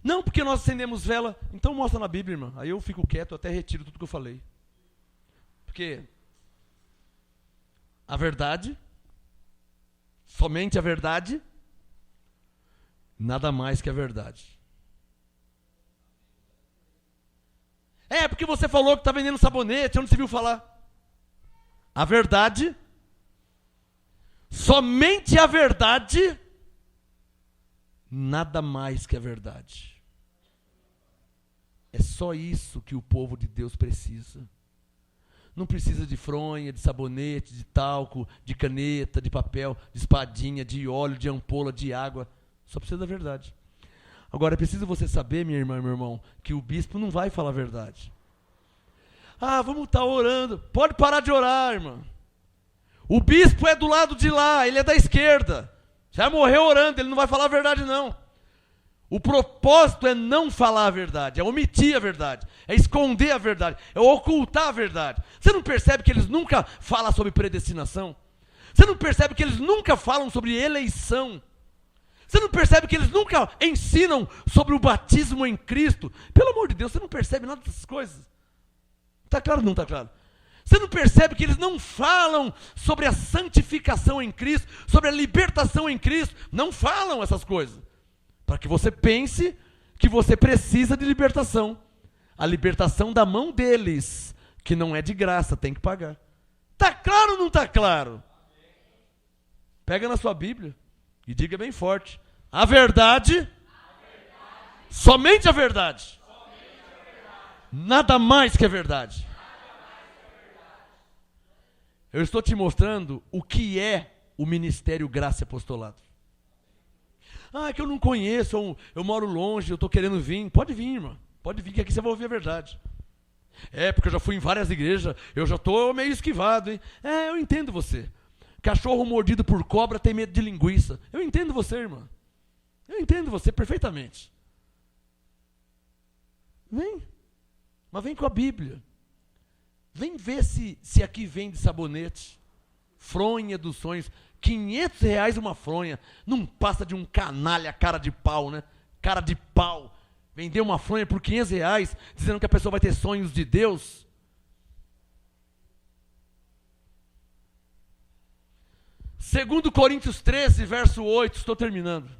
Não, porque nós acendemos vela. Então mostra na Bíblia, irmã. Aí eu fico quieto, até retiro tudo que eu falei. Porque a verdade, somente a verdade, nada mais que a verdade. É, porque você falou que está vendendo sabonete, onde você viu falar? A verdade, somente a verdade, nada mais que a verdade. É só isso que o povo de Deus precisa. Não precisa de fronha, de sabonete, de talco, de caneta, de papel, de espadinha, de óleo, de ampola, de água. Só precisa da verdade. Agora, é preciso você saber, minha irmã e meu irmão, que o bispo não vai falar a verdade. Ah, vamos estar orando. Pode parar de orar, irmã. O bispo é do lado de lá, ele é da esquerda. Já morreu orando, ele não vai falar a verdade, não. O propósito é não falar a verdade, é omitir a verdade, é esconder a verdade, é ocultar a verdade. Você não percebe que eles nunca falam sobre predestinação? Você não percebe que eles nunca falam sobre eleição? Você não percebe que eles nunca ensinam sobre o batismo em Cristo? Pelo amor de Deus, você não percebe nada dessas coisas? Está claro ou não está claro? Você não percebe que eles não falam sobre a santificação em Cristo, sobre a libertação em Cristo? Não falam essas coisas. Para que você pense que você precisa de libertação. A libertação da mão deles, que não é de graça, tem que pagar. Está claro ou não está claro? Pega na sua Bíblia e diga bem forte. A verdade, somente a verdade. Nada mais que a verdade. Eu estou te mostrando o que é o ministério Graça e Apostolado. Ah, é que eu não conheço, eu moro longe, eu estou querendo vir. Pode vir, irmã. Pode vir, que aqui você vai ouvir a verdade. É, porque eu já fui em várias igrejas, eu já estou meio esquivado, hein? É, eu entendo você. Cachorro mordido por cobra tem medo de linguiça. Eu entendo você, irmã. Eu entendo você perfeitamente. Vem. Mas vem com a Bíblia. Vem ver se aqui vende sabonete. Fronha dos sonhos. R$500 uma fronha. Não passa de um canalha cara de pau, né? Cara de pau. Vender uma fronha por R$500, dizendo que a pessoa vai ter sonhos de Deus. Segundo Coríntios 13, verso 8, estou terminando.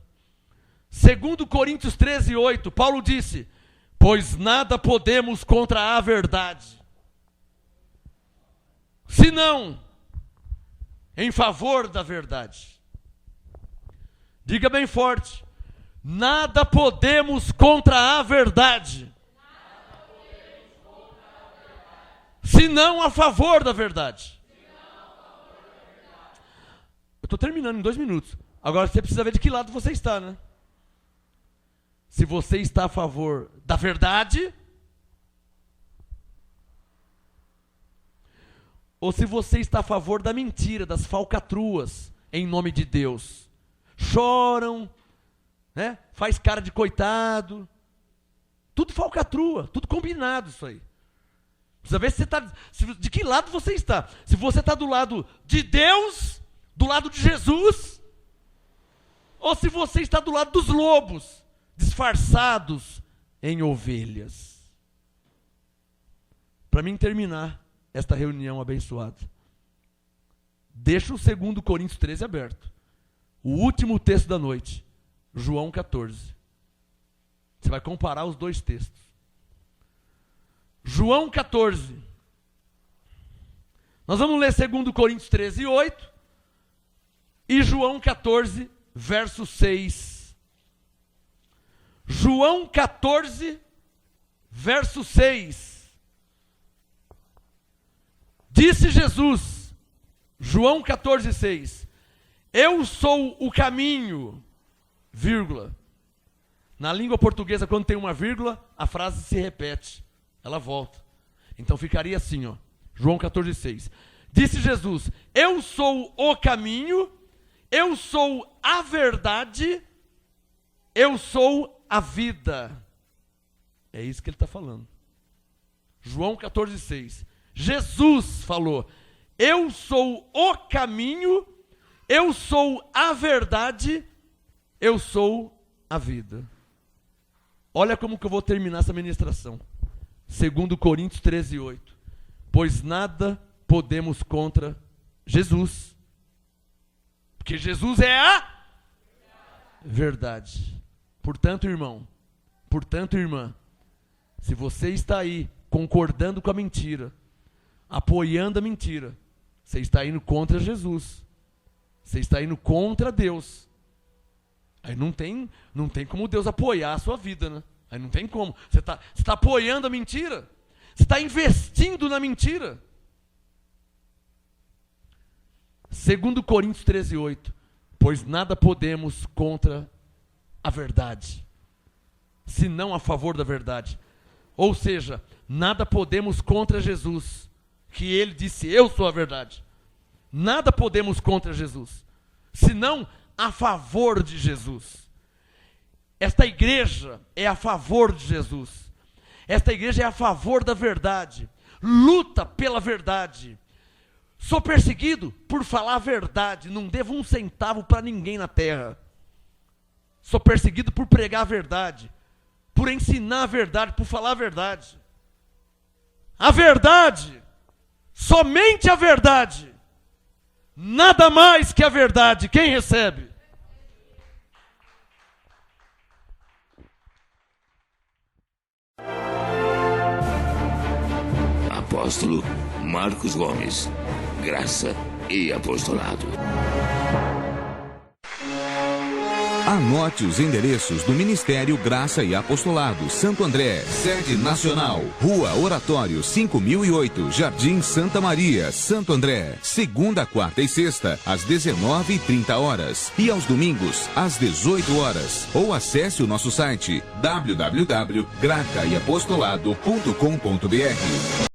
Segundo Coríntios 13, 8, Paulo disse: pois nada podemos contra a verdade, senão em favor da verdade. Diga bem forte: nada podemos contra a verdade, senão a favor da verdade. Eu estou terminando em 2 minutos. Agora você precisa ver de que lado você está, né? Se você está a favor da verdade, ou se você está a favor da mentira, das falcatruas, em nome de Deus. Choram, né? Faz cara de coitado. Tudo falcatrua, tudo combinado isso aí. Precisa ver se você está, de que lado você está. Se você está do lado de Deus, do lado de Jesus, ou se você está do lado dos lobos, disfarçados em ovelhas. Para mim terminar esta reunião abençoada, deixa o 2 Coríntios 13 aberto. O último texto da noite, João 14. Você vai comparar os 2 textos. João 14. Nós vamos ler 2 Coríntios 13, 8 e João 14, verso 6. João 14, verso 6. Disse Jesus, João 14, 6. Eu sou o caminho, vírgula. Na língua portuguesa, quando tem uma vírgula, a frase se repete. Ela volta. Então ficaria assim, ó. João 14, 6. Disse Jesus: eu sou o caminho, eu sou a verdade, eu sou a vida. É isso que ele está falando. João 14,6. Jesus falou: eu sou o caminho, eu sou a verdade, eu sou a vida. Olha como que eu vou terminar essa ministração. 2 Coríntios 13:8. Pois nada podemos contra Jesus, porque Jesus é a verdade. Portanto, irmão, portanto, irmã, se você está aí concordando com a mentira, apoiando a mentira, você está indo contra Jesus. Você está indo contra Deus. Aí não tem como Deus apoiar a sua vida, né? Aí não tem como. Você está apoiando a mentira. Você está investindo na mentira. 2 Coríntios 13:8. Pois nada podemos contra a verdade, senão a favor da verdade. Ou seja, nada podemos contra Jesus, que ele disse: eu sou a verdade. Nada podemos contra Jesus, senão a favor de Jesus. Esta igreja é a favor de Jesus. Esta igreja é a favor da verdade. Luta pela verdade. Sou perseguido por falar a verdade. Não devo um centavo para ninguém na terra. Sou perseguido por pregar a verdade, por ensinar a verdade, por falar a verdade. A verdade, somente a verdade. Nada mais que a verdade. Quem recebe? Apóstolo Marcos Gomes. Graça e apostolado. Anote os endereços do Ministério Graça e Apostolado Santo André, sede nacional, Rua Oratório 5008, Jardim Santa Maria, Santo André, segunda, quarta e sexta, às 19h30 e aos domingos, às 18 horas. Ou acesse o nosso site www.gracaiapostolado.com.br.